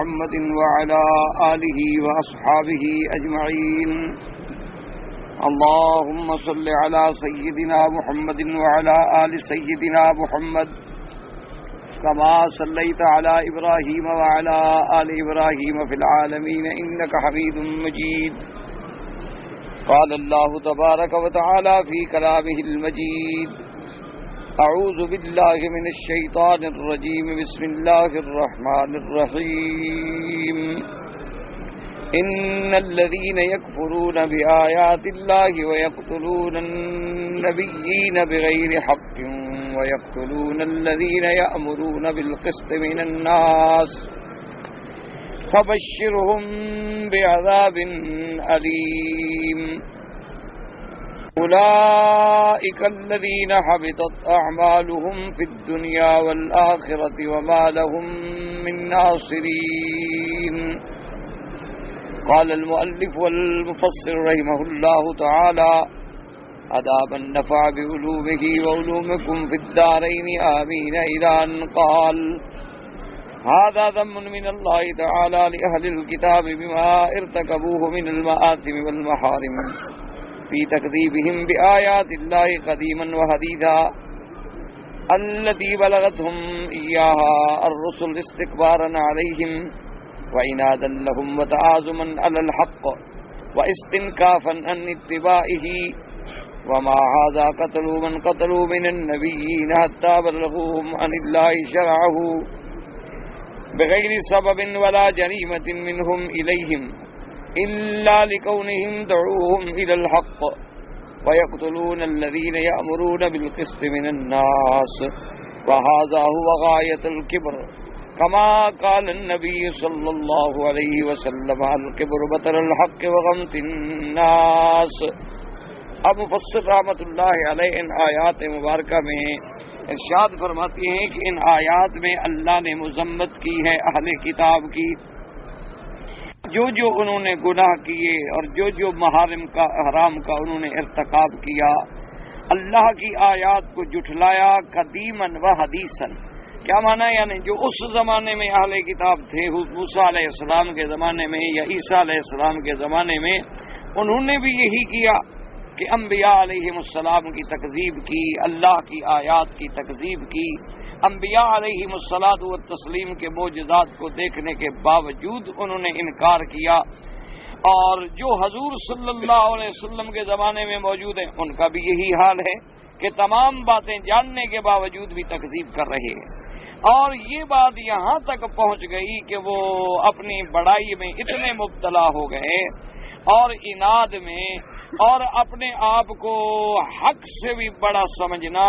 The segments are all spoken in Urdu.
محمد وعلى آله وأصحابه أجمعين. اللهم صل على سيدنا محمد وعلى آل سيدنا محمد كما صليت على إبراهيم وعلى آل إبراهيم في العالمين إنك حميد مجيد. قال الله تبارك وتعالى في كلامه المجيد: أعوذ بالله من الشيطان الرجيم. بسم الله الرحمن الرحيم. إن الذين يكفرون بآيات الله ويقتلون النبيين بغير حق ويقتلون الذين يأمرون بالقسط من الناس فبشرهم بعذاب أليم. أولئك الذين حبطت أعمالهم في الدنيا والآخرة وما لهم من ناصرين. قال المؤلف والمفسر رحمه الله تعالى: أدام النفع بعلومه وعلومكم في الدارين آمين. إلى أن قال: هذا ذم من الله تعالى لأهل الكتاب بما ارتكبوه من المآثم والمحارم في تكذيبهم بآيات الله قديما وحديثا التي بلغتهم إياها الرسل استكبارا عليهم وعنادا لهم وتعازما على الحق واستنكافا عن اتباعه. وما هذا قتلوا من قتلوا من النبيين حتى بلغوهم عن الله شرعه بغير سبب ولا جريمة منهم إليهم إلا لكونهم دعوهم إلى الحق ويقتلون الذين يأمرون بالقسط من الناس وهذا هو غاية الكبر كما قال النبي صلى الله عليه وسلم: الكبر بطر الحق وغمط الناس. اب مفسر رحمۃ اللہ علیہ ان آیات مبارکہ میں ارشاد فرماتے ہیں کہ ان آیات میں اللہ نے مذمت کی ہے اہل کتاب کی، جو انہوں نے گناہ کیے اور جو محارم کا حرام کا انہوں نے ارتکاب کیا، اللہ کی آیات کو جھٹلایا قدیماً و حدیثاً. کیا معنی؟ یعنی جو اس زمانے میں اہل کتاب تھے، موسیٰ علیہ السلام کے زمانے میں یا عیسیٰ علیہ السلام کے زمانے میں، انہوں نے بھی یہی کیا کہ انبیاء علیہم السلام کی تکذیب کی، اللہ کی آیات کی تکذیب کی. انبیاء علیہم الصلاۃ والتسلیم کے معجزات کو دیکھنے کے باوجود انہوں نے انکار کیا، اور جو حضور صلی اللہ علیہ وسلم کے زمانے میں موجود ہیں ان کا بھی یہی حال ہے کہ تمام باتیں جاننے کے باوجود بھی تکذیب کر رہے ہیں. اور یہ بات یہاں تک پہنچ گئی کہ وہ اپنی بڑائی میں اتنے مبتلا ہو گئے اور عناد میں، اور اپنے آپ کو حق سے بھی بڑا سمجھنا،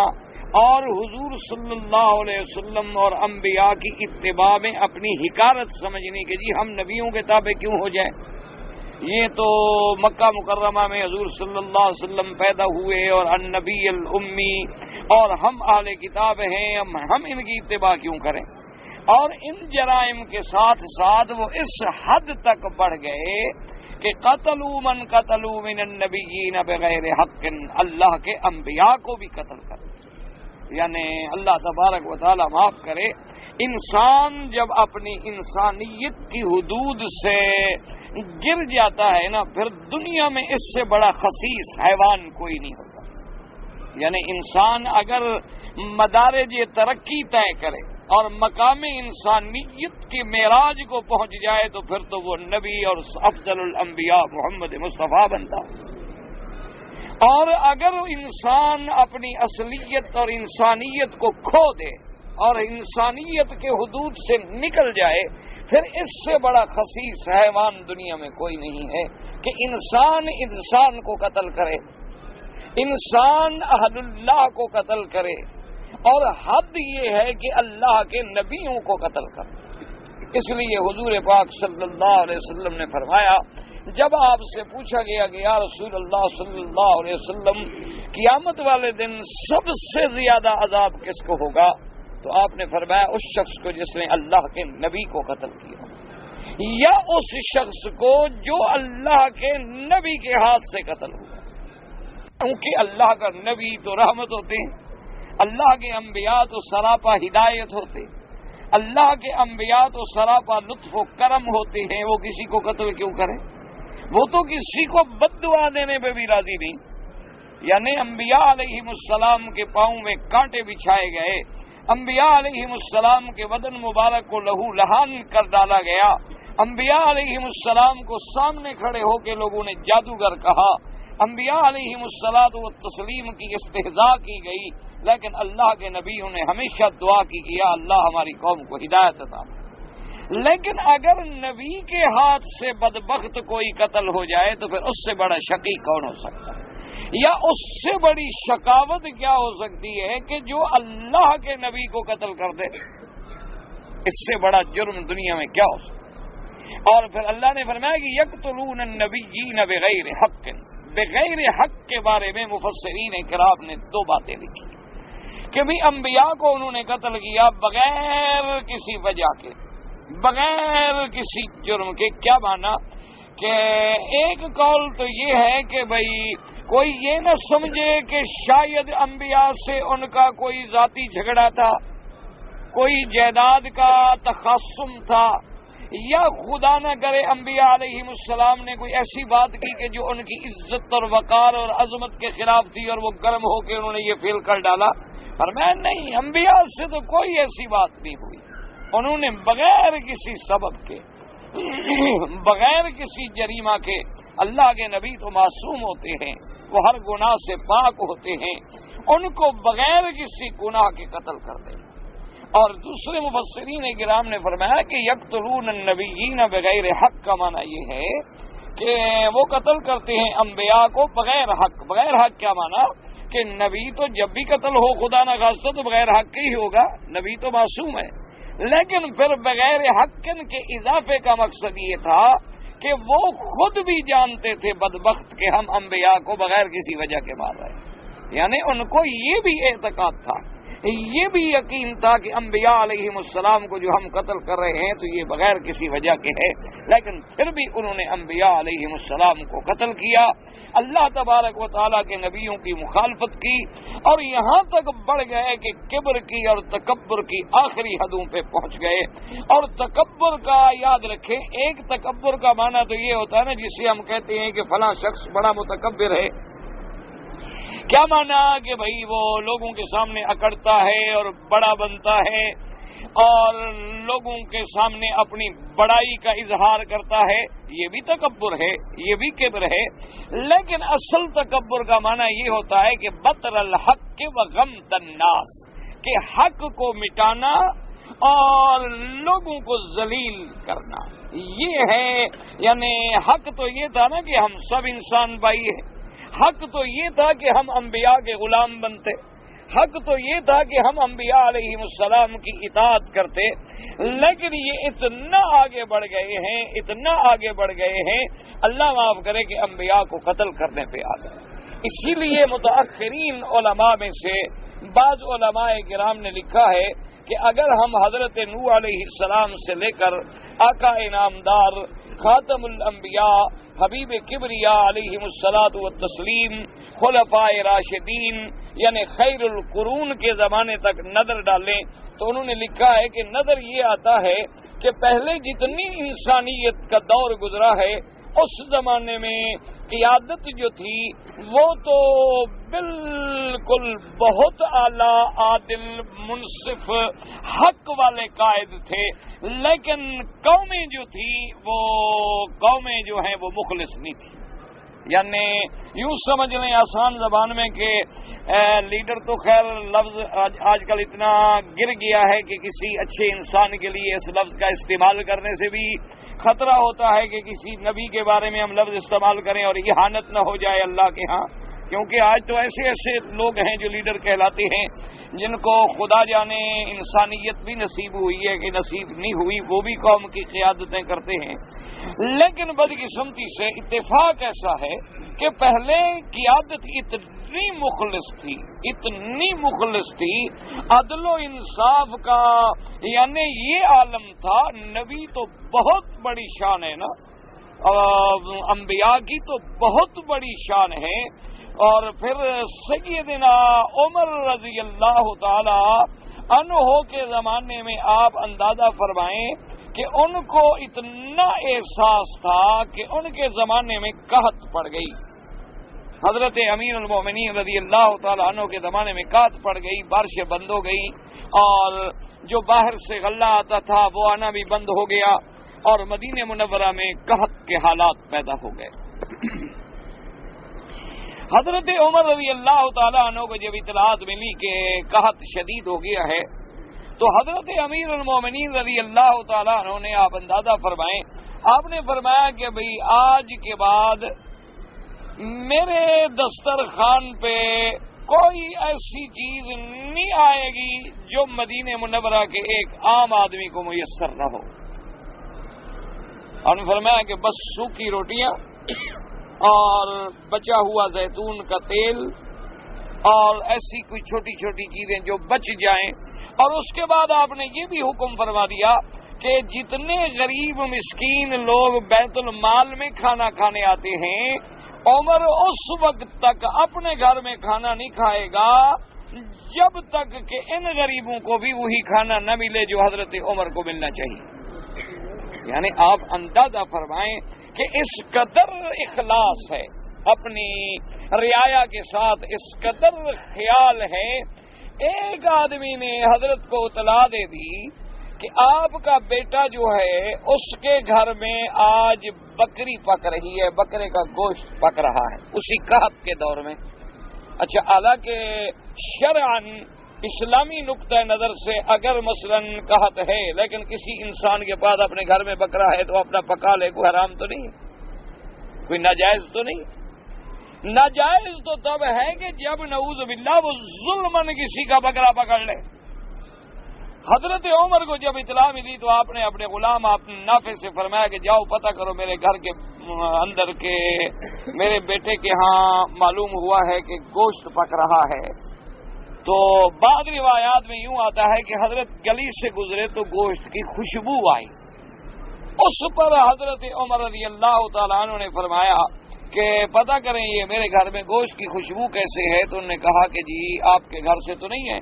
اور حضور صلی اللہ علیہ وسلم اور انبیاء کی اتباع میں اپنی حقارت سمجھنی کہ جی ہم نبیوں کے تابع کیوں ہو جائیں. یہ تو مکہ مکرمہ میں حضور صلی اللہ علیہ وسلم پیدا ہوئے اور النبی الامی، اور ہم اہل کتاب ہیں، ہم ان کی اتباع کیوں کریں. اور ان جرائم کے ساتھ ساتھ وہ اس حد تک بڑھ گئے کہ قتلوا من قتلوا من النبیین بغیر حق، اللہ کے انبیاء کو بھی قتل کر. یعنی اللہ تبارک و تعالی معاف کرے، انسان جب اپنی انسانیت کی حدود سے گر جاتا ہے نا، پھر دنیا میں اس سے بڑا خسیس حیوان کوئی نہیں ہوتا. یعنی انسان اگر مدارج ترقی طے کرے اور مقام انسانیت کی معراج کو پہنچ جائے تو پھر تو وہ نبی اور افضل الانبیاء محمد مصطفیٰ بنتا. اور اگر انسان اپنی اصلیت اور انسانیت کو کھو دے اور انسانیت کے حدود سے نکل جائے، پھر اس سے بڑا خسیس حیوان دنیا میں کوئی نہیں ہے کہ انسان کو قتل کرے، انسان اہل اللہ کو قتل کرے، اور حد یہ ہے کہ اللہ کے نبیوں کو قتل کرے. اس لیے حضور پاک صلی اللہ علیہ وسلم نے فرمایا، جب آپ سے پوچھا گیا کہ یا رسول اللہ صلی اللہ علیہ وسلم قیامت والے دن سب سے زیادہ عذاب کس کو ہوگا، تو آپ نے فرمایا اس شخص کو جس نے اللہ کے نبی کو قتل کیا، یا اس شخص کو جو اللہ کے نبی کے ہاتھ سے قتل ہوا. کیونکہ اللہ کا نبی تو رحمت ہوتے ہیں، اللہ کے انبیاء تو سراپا ہدایت ہوتے، اللہ کے انبیاء تو سراپا لطف و کرم ہوتے ہیں، وہ کسی کو قتل کیوں کریں؟ وہ تو کسی کو بد دعا دینے پہ بھی راضی نہیں۔ یعنی انبیاء علیہم السلام کے پاؤں میں کانٹے بچھائے گئے، انبیاء علیہم السلام کے بدن مبارک کو لہو لہان کر ڈالا گیا، انبیاء علیہم السلام کو سامنے کھڑے ہو کے لوگوں نے جادوگر کہا، انبیاء علیہم الصلاۃ والتسلیم کی استہزاء کی گئی، لیکن اللہ کے نبیوں نے ہمیشہ دعا کی کہ یا اللہ ہماری قوم کو ہدایت عطا۔ لیکن اگر نبی کے ہاتھ سے بدبخت کوئی قتل ہو جائے تو پھر اس سے بڑا شقی کون ہو سکتا ہے؟ یا اس سے بڑی شقاوت کیا ہو سکتی ہے کہ جو اللہ کے نبی کو قتل کر دے؟ اس سے بڑا جرم دنیا میں کیا ہو سکتا ہے؟ اور پھر اللہ نے فرمایا کہ یقتلون النبیین بغیر حق، بغیر حق کے بارے میں مفسرین کرام نے دو باتیں لکھی کہ بھی انبیاء کو انہوں نے قتل کیا بغیر کسی وجہ کے، بغیر کسی جرم کے۔ کیا مانا کہ ایک قول تو یہ ہے کہ بھائی کوئی یہ نہ سمجھے کہ شاید انبیاء سے ان کا کوئی ذاتی جھگڑا تھا، کوئی جائیداد کا تخاصم تھا، یا خدا نہ کرے انبیاء علیہم السلام نے کوئی ایسی بات کی کہ جو ان کی عزت اور وقار اور عظمت کے خلاف تھی اور وہ گرم ہو کے انہوں نے یہ فیل کر ڈالا۔ فرمایا نہیں، انبیاء سے تو کوئی ایسی بات نہیں ہوئی، انہوں نے بغیر کسی سبب کے، بغیر کسی جریمہ کے، اللہ کے نبی تو معصوم ہوتے ہیں، وہ ہر گناہ سے پاک ہوتے ہیں، ان کو بغیر کسی گناہ کے قتل کر دیں۔ اور دوسرے مفسرین کرام نے فرمایا کہ یقتلون النبیین بغیر حق کا معنی یہ ہے کہ وہ قتل کرتے ہیں انبیاء کو بغیر حق۔ بغیر حق کیا معنی کہ نبی تو جب بھی قتل ہو خدا نہ خواستہ تو بغیر حق ہی ہوگا، نبی تو معصوم ہے، لیکن پھر بغیر حق کے اضافے کا مقصد یہ تھا کہ وہ خود بھی جانتے تھے بدبخت کہ ہم انبیاء کو بغیر کسی وجہ کے مار رہے ہیں، یعنی ان کو یہ بھی اعتقاد تھا، یہ بھی یقین تھا کہ انبیاء علیہم السلام کو جو ہم قتل کر رہے ہیں تو یہ بغیر کسی وجہ کے ہے، لیکن پھر بھی انہوں نے انبیاء علیہم السلام کو قتل کیا، اللہ تبارک و تعالیٰ کے نبیوں کی مخالفت کی، اور یہاں تک بڑھ گئے کہ کبر کی اور تکبر کی آخری حدوں پہ پہنچ گئے۔ اور تکبر کا یاد رکھیں، ایک تکبر کا معنی تو یہ ہوتا ہے نا جسے ہم کہتے ہیں کہ فلاں شخص بڑا متکبر ہے۔ کیا مانا کہ بھائی وہ لوگوں کے سامنے اکڑتا ہے اور بڑا بنتا ہے اور لوگوں کے سامنے اپنی بڑائی کا اظہار کرتا ہے، یہ بھی تکبر ہے، یہ بھی کبر ہے۔ لیکن اصل تکبر کا معنی یہ ہوتا ہے کہ بطر الحق و غمط الناس، کہ حق کو مٹانا اور لوگوں کو ذلیل کرنا، یہ ہے۔ یعنی حق تو یہ تھا نا کہ ہم سب انسان بھائی ہیں، حق تو یہ تھا کہ ہم انبیاء کے غلام بنتے، حق تو یہ تھا کہ ہم انبیاء علیہ السلام کی اطاعت کرتے، لیکن یہ اتنا آگے بڑھ گئے ہیں، اتنا آگے بڑھ گئے ہیں، اللہ معاف کرے کہ انبیاء کو قتل کرنے پہ آ گئے۔ اسی لیے متاخرین علماء میں سے بعض علماء کرام نے لکھا ہے کہ اگر ہم حضرت نوح علیہ السلام سے لے کر آقا انعامدار خاتم الانبیاء حبیب کبریا علیہم الصلاۃ والتسلیم خلفاء راشدین یعنی خیر القرون کے زمانے تک نظر ڈالیں تو انہوں نے لکھا ہے کہ نظر یہ آتا ہے کہ پہلے جتنی انسانیت کا دور گزرا ہے اس زمانے میں قیادت جو تھی وہ تو بالکل بہت اعلیٰ عادل منصف حق والے قائد تھے، لیکن قومیں جو تھی وہ قومیں جو ہیں وہ مخلص نہیں تھی۔ یعنی یوں سمجھ لیں آسان زبان میں کہ لیڈر تو خیر لفظ آج کل اتنا گر گیا ہے کہ کسی اچھے انسان کے لیے اس لفظ کا استعمال کرنے سے بھی خطرہ ہوتا ہے کہ کسی نبی کے بارے میں ہم لفظ استعمال کریں اور اہانت نہ ہو جائے اللہ کے ہاں، کیونکہ آج تو ایسے ایسے لوگ ہیں جو لیڈر کہلاتے ہیں جن کو خدا جانے انسانیت بھی نصیب ہوئی ہے کہ نصیب نہیں ہوئی، وہ بھی قوم کی قیادتیں کرتے ہیں۔ لیکن بدقسمتی سے اتفاق ایسا ہے کہ پہلے قیادت اتنی مخلص تھی عدل و انصاف کا، یعنی یہ عالم تھا۔ نبی تو بہت بڑی شان ہے نا، انبیاء کی تو بہت بڑی شان ہے۔ اور پھر سیدنا عمر رضی اللہ تعالی عنہ کے زمانے میں آپ اندازہ فرمائیں کہ ان کو اتنا احساس تھا کہ ان کے زمانے میں قحط پڑ گئی. حضرت امیر المومنین رضی اللہ تعالیٰ عنہ کے زمانے میں قحط پڑ گئی، بارشیں بند ہو گئی، اور جو باہر سے غلہ آتا تھا وہ آنا بھی بند ہو گیا، اور مدینہ منورہ میں قحط کے حالات پیدا ہو گئے. حضرت عمر رضی اللہ تعالیٰ عنہ کو جب اطلاعات ملی کہ قحط شدید ہو گیا ہے تو حضرت امیر المومنین رضی اللہ تعالیٰ عنہ نے، آپ اندازہ فرمائیں، آپ نے فرمایا کہ بھئی آج کے بعد میرے دسترخوان پہ کوئی ایسی چیز نہیں آئے گی جو مدینہ منورہ کے ایک عام آدمی کو میسر نہ ہو. اور نے فرمایا کہ بس سوکھی روٹیاں اور بچا ہوا زیتون کا تیل اور ایسی کوئی چھوٹی چھوٹی چیزیں جو بچ جائیں. اور اس کے بعد آپ نے یہ بھی حکم فرما دیا کہ جتنے غریب مسکین لوگ بیت المال میں کھانا کھانے آتے ہیں، عمر اس وقت تک اپنے گھر میں کھانا نہیں کھائے گا جب تک کہ ان غریبوں کو بھی وہی کھانا نہ ملے جو حضرت عمر کو ملنا چاہیے. یعنی آپ اندازہ فرمائیں کہ اس قدر اخلاص ہے، اپنی رعایا کے ساتھ اس قدر خیال ہے. ایک آدمی نے حضرت کو اطلاع دے دی کہ آپ کا بیٹا جو ہے اس کے گھر میں آج بکری پک رہی ہے، بکرے کا گوشت پک رہا ہے اسی قحط کے دور میں. اچھا، حالانکہ شرعاً اسلامی نقطہ نظر سے اگر مثلا قحط ہے لیکن کسی انسان کے پاس اپنے گھر میں بکرا ہے تو اپنا پکا لے، کوئی حرام تو نہیں ہے، کوئی ناجائز تو نہیں. ناجائز تو تب ہے کہ جب نعوذ باللہ وہ ظلماً کسی کا بکرا پکڑ لے. حضرت عمر کو جب اطلاع ملی تو آپ نے اپنے غلام نافع سے فرمایا کہ جاؤ پتہ کرو میرے گھر کے اندر کے میرے بیٹے کے ہاں معلوم ہوا ہے کہ گوشت پک رہا ہے. تو بعض روایات میں یوں آتا ہے کہ حضرت گلی سے گزرے تو گوشت کی خوشبو آئی. اس پر حضرت عمر رضی اللہ تعالیٰ عنہ نے فرمایا کہ پتہ کریں یہ میرے گھر میں گوشت کی خوشبو کیسے ہے. تو انہوں نے کہا کہ جی آپ کے گھر سے تو نہیں ہے،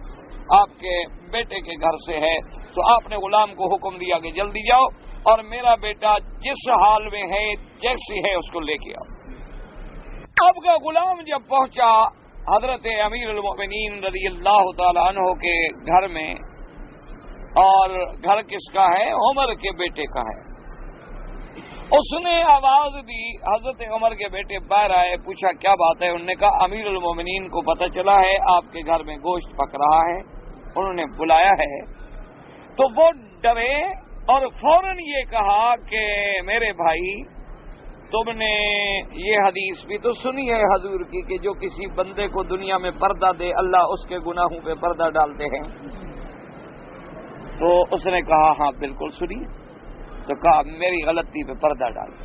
آپ کے بیٹے کے گھر سے ہے. تو آپ نے غلام کو حکم دیا کہ جلدی جاؤ اور میرا بیٹا جس حال میں ہے جیسی ہے اس کو لے کے آؤ. آپ کا غلام جب پہنچا حضرت امیر المومنین رضی اللہ تعالی عنہ کے گھر میں، اور گھر کس کا ہے؟ عمر کے بیٹے کا ہے. اس نے آواز دی، حضرت عمر کے بیٹے باہر آئے، پوچھا کیا بات ہے؟ انہوں نے کہا امیر المومنین کو پتہ چلا ہے آپ کے گھر میں گوشت پک رہا ہے، انہوں نے بلایا ہے. تو وہ ڈرے اور فوراً یہ کہا کہ میرے بھائی تم نے یہ حدیث بھی تو سنی ہے حضور کی کہ جو کسی بندے کو دنیا میں پردہ دے اللہ اس کے گناہوں پہ پردہ ڈالتے ہیں. تو اس نے کہا ہاں بالکل سنی. تو کہا میری غلطی پہ پردہ ڈالو،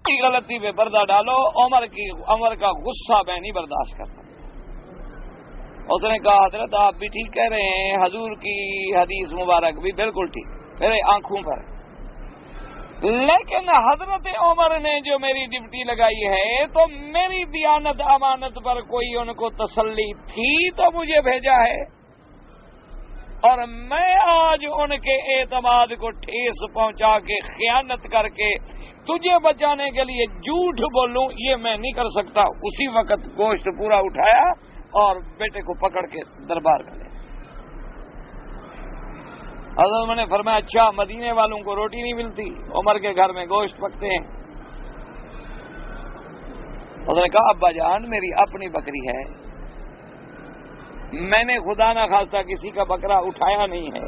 میری غلطی پہ پردہ ڈالو. عمر کا غصہ میں نہیں برداشت کر سکتا. اس نے کہا حضرت آپ بھی ٹھیک کہہ رہے ہیں، حضور کی حدیث مبارک بھی بالکل ٹھیک میرے آنکھوں پر، لیکن حضرت عمر نے جو میری ڈیوٹی لگائی ہے تو میری دیانت امانت پر کوئی ان کو تسلی تھی تو مجھے بھیجا ہے، اور میں آج ان کے اعتماد کو ٹھیس پہنچا کے خیانت کر کے تجھے بچانے کے لیے جھوٹ بولوں یہ میں نہیں کر سکتا. اسی وقت گوشت پورا اٹھایا اور بیٹے کو پکڑ کے دربار میں لے. حضرت نے فرمایا اچھا مدینے والوں کو روٹی نہیں ملتی، عمر کے گھر میں گوشت پکتے ہیں. حضرت نے کہا ابا جان میری اپنی بکری ہے، میں نے خدا نہ خواستہ کسی کا بکرا اٹھایا نہیں ہے.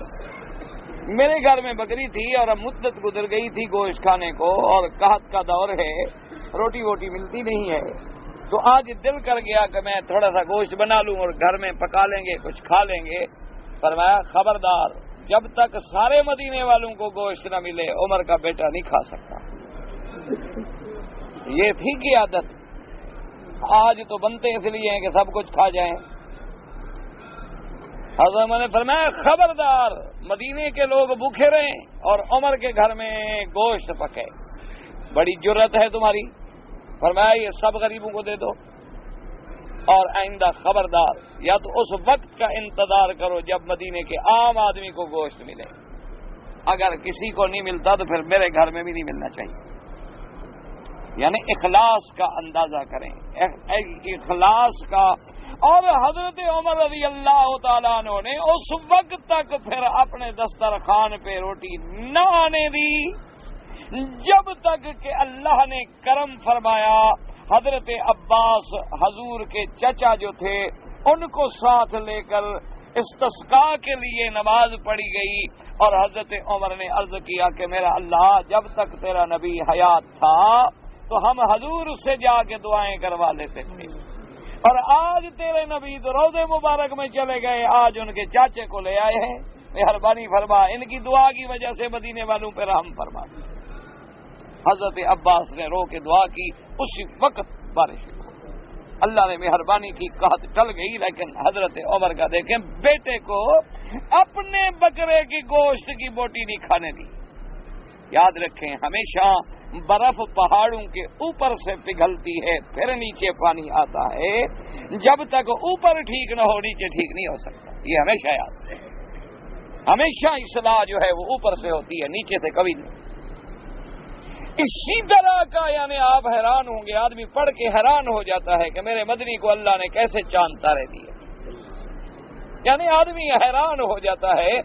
میرے گھر میں بکری تھی اور اب مدت گزر گئی تھی گوشت کھانے کو، اور قحط کا دور ہے، روٹی ووٹی ملتی نہیں ہے. تو آج دل کر گیا کہ میں تھوڑا سا گوشت بنا لوں اور گھر میں پکا لیں گے، کچھ کھا لیں گے. فرمایا خبردار جب تک سارے مدینے والوں کو گوشت نہ ملے عمر کا بیٹا نہیں کھا سکتا. یہ تھی کی عادت. آج تو بنتے اس لیے ہیں کہ سب کچھ کھا جائیں. حضرت نے فرمایا خبردار مدینے کے لوگ بھوکے رہیں اور عمر کے گھر میں گوشت پکے. بڑی جرت ہے تمہاری. فرمایا یہ سب غریبوں کو دے دو. اور آئندہ خبردار یا تو اس وقت کا انتظار کرو جب مدینے کے عام آدمی کو گوشت ملے، اگر کسی کو نہیں ملتا تو پھر میرے گھر میں بھی نہیں ملنا چاہیے۔ یعنی اخلاص کا اندازہ کریں، اخلاص کا۔ اور حضرت عمر رضی اللہ تعالیٰ عنہ نے اس وقت تک پھر اپنے دسترخوان پہ روٹی نہ آنے دی جب تک کہ اللہ نے کرم فرمایا۔ حضرت عباس حضور کے چچا جو تھے ان کو ساتھ لے کر استسقاء کے لیے نماز پڑھی گئی، اور حضرت عمر نے عرض کیا کہ میرا اللہ، جب تک تیرا نبی حیات تھا تو ہم حضور سے جا کے دعائیں کروا لیتے تھے، اور آج تیرے نبی تو روضے مبارک میں چلے گئے، آج ان کے چاچے کو لے آئے ہیں، مہربانی فرما ان کی دعا کی وجہ سے مدینے والوں پہ رحم فرما۔ حضرت عباس نے رو کے دعا کی، اسی وقت بارش ہوئی، اللہ نے مہربانی کی، قحط ٹل گئی۔ لیکن حضرت عمر کا دیکھیں، بیٹے کو اپنے بکرے کی گوشت کی بوٹی نہیں کھانے دی۔ یاد رکھیں، ہمیشہ برف پہاڑوں کے اوپر سے پگھلتی ہے، پھر نیچے پانی آتا ہے، جب تک اوپر ٹھیک نہ ہو نیچے ٹھیک نہیں ہو سکتا، یہ ہمیشہ یاد رکھیں۔ ہمیشہ اصلاح جو ہے وہ اوپر سے ہوتی ہے، نیچے سے کبھی نہیں۔ اسی طرح کا یعنی آپ حیران ہوں گے، آدمی پڑھ کے حیران ہو جاتا ہے کہ میرے مدنی کو اللہ نے کیسے چاند تارے دیے۔ یعنی آدمی حیران ہو جاتا ہے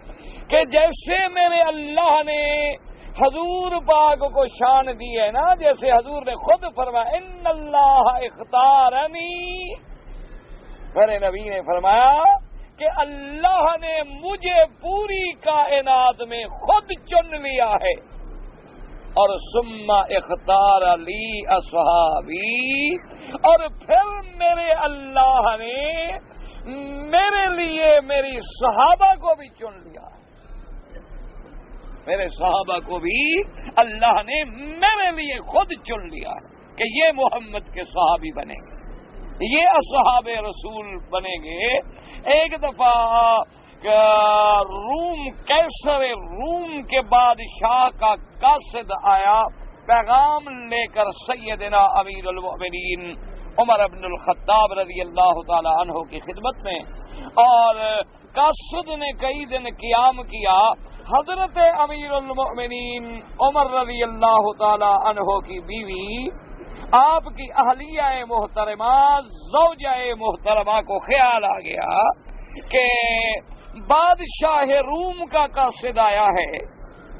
کہ جیسے میرے اللہ نے حضور پاک کو شان دی ہے نا، جیسے حضور نے خود فرمایا ان اللہ اختارنی، میرے نبی نے فرمایا کہ اللہ نے مجھے پوری کائنات میں خود چن لیا ہے، اور ثم اختار لی اصحابی، اور پھر میرے اللہ نے میرے لیے میری صحابہ کو بھی چن لیا، میرے صحابہ کو بھی اللہ نے میرے لیے خود چن لیا کہ یہ محمد کے صحابی بنیں گے، یہ اصحاب رسول بنیں گے۔ ایک دفعہ روم کیسر روم کے بادشاہ کا قاصد آیا پیغام لے کر سیدنا امیر المؤمنین عمر بن الخطاب رضی اللہ تعالی عنہ کی خدمت میں، اور قاصد نے کئی دن قیام کیا۔ حضرت امیر المؤمنین عمر رضی اللہ تعالی عنہ کی بیوی، آپ کی اہلیہ محترمہ زوجہ محترمہ کو خیال آ گیا کہ بادشاہ روم کا قاصد آیا ہے،